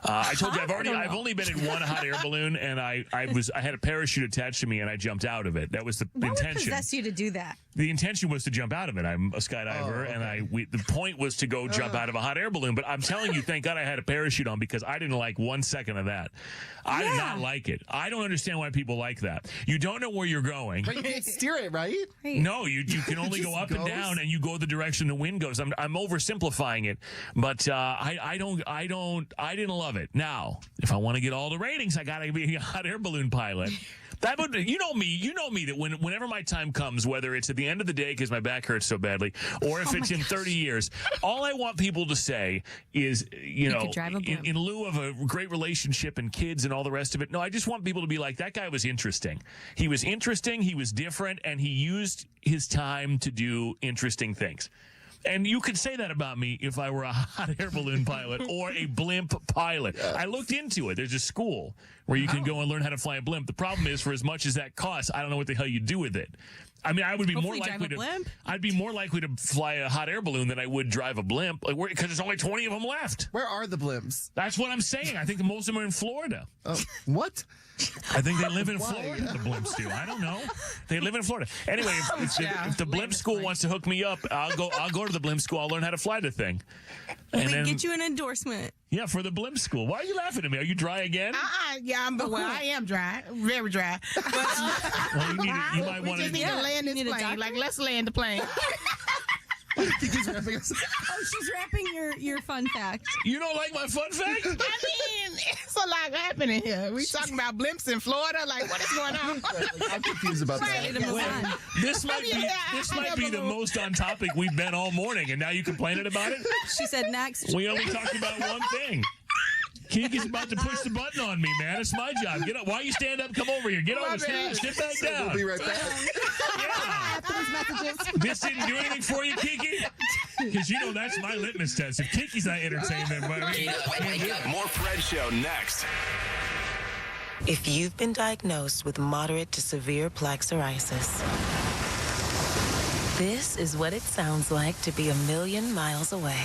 I told you I've only been in one hot air balloon, and I had a parachute attached to me, and I jumped out of it. That was the intention. What would possess you to do that? The intention was to jump out of it. I'm a skydiver, and the point was to go jump out of a hot air balloon. But I'm telling you, thank God I had a parachute on because I didn't like 1 second of that. I did not like it. I don't understand why people like that. You don't know where you're going. But you can't steer it, right? No, you can only go up and down, and you go the direction the wind goes. I'm oversimplifying it, but I didn't love it. Now, if I want to get all the ratings, I got to be a hot air balloon pilot. That would, you know me that whenever my time comes, whether it's at the end of the day because my back hurts so badly, or if it's in 30 years, all I want people to say is, in lieu of a great relationship and kids and all the rest of it, no, I just want people to be like, that guy was interesting. He was interesting, he was different, and he used his time to do interesting things. And you could say that about me if I were a hot air balloon pilot or a blimp pilot. I looked into it. There's a school where you can go and learn how to fly a blimp. The problem is, for as much as that costs, I don't know what the hell you do with it. I mean, I would be more likely to. I'd be more likely to fly a hot air balloon than I would drive a blimp, because there's only 20 of them left. Where are the blimps? That's what I'm saying. I think most of them are in Florida. What? I think they live in Florida. The blimps do. I don't know. They live in Florida. Anyway, if the blimp school wants to hook me up, I'll go to the blimp school. I'll learn how to fly the thing. And then get you an endorsement. Yeah, for the blimp school. Why are you laughing at me? Are you dry again? Yeah, I am dry, very dry. But, well, you might want to land this plane. Like, let's land the plane. She's wrapping us. Oh, she's wrapping your fun fact. You don't like my fun fact? I mean, it's a lot happening here. We talking about blimps in Florida. Like, what is going on? I'm confused about that. This might be the most on topic we've been all morning, and now you complaining about it? She said next. We only talked about one thing. KeKe's about to push the button on me, man. It's my job. Get up. Why you stand up? Come over here. Get over. Sit back down. We'll be right back. After these messages. This didn't do anything for you, KeKe? Because that's my litmus test. If KeKe's not entertained, then More Fred Show next. If you've been diagnosed with moderate to severe plaque psoriasis, this is what it sounds like to be 1,000,000 miles away.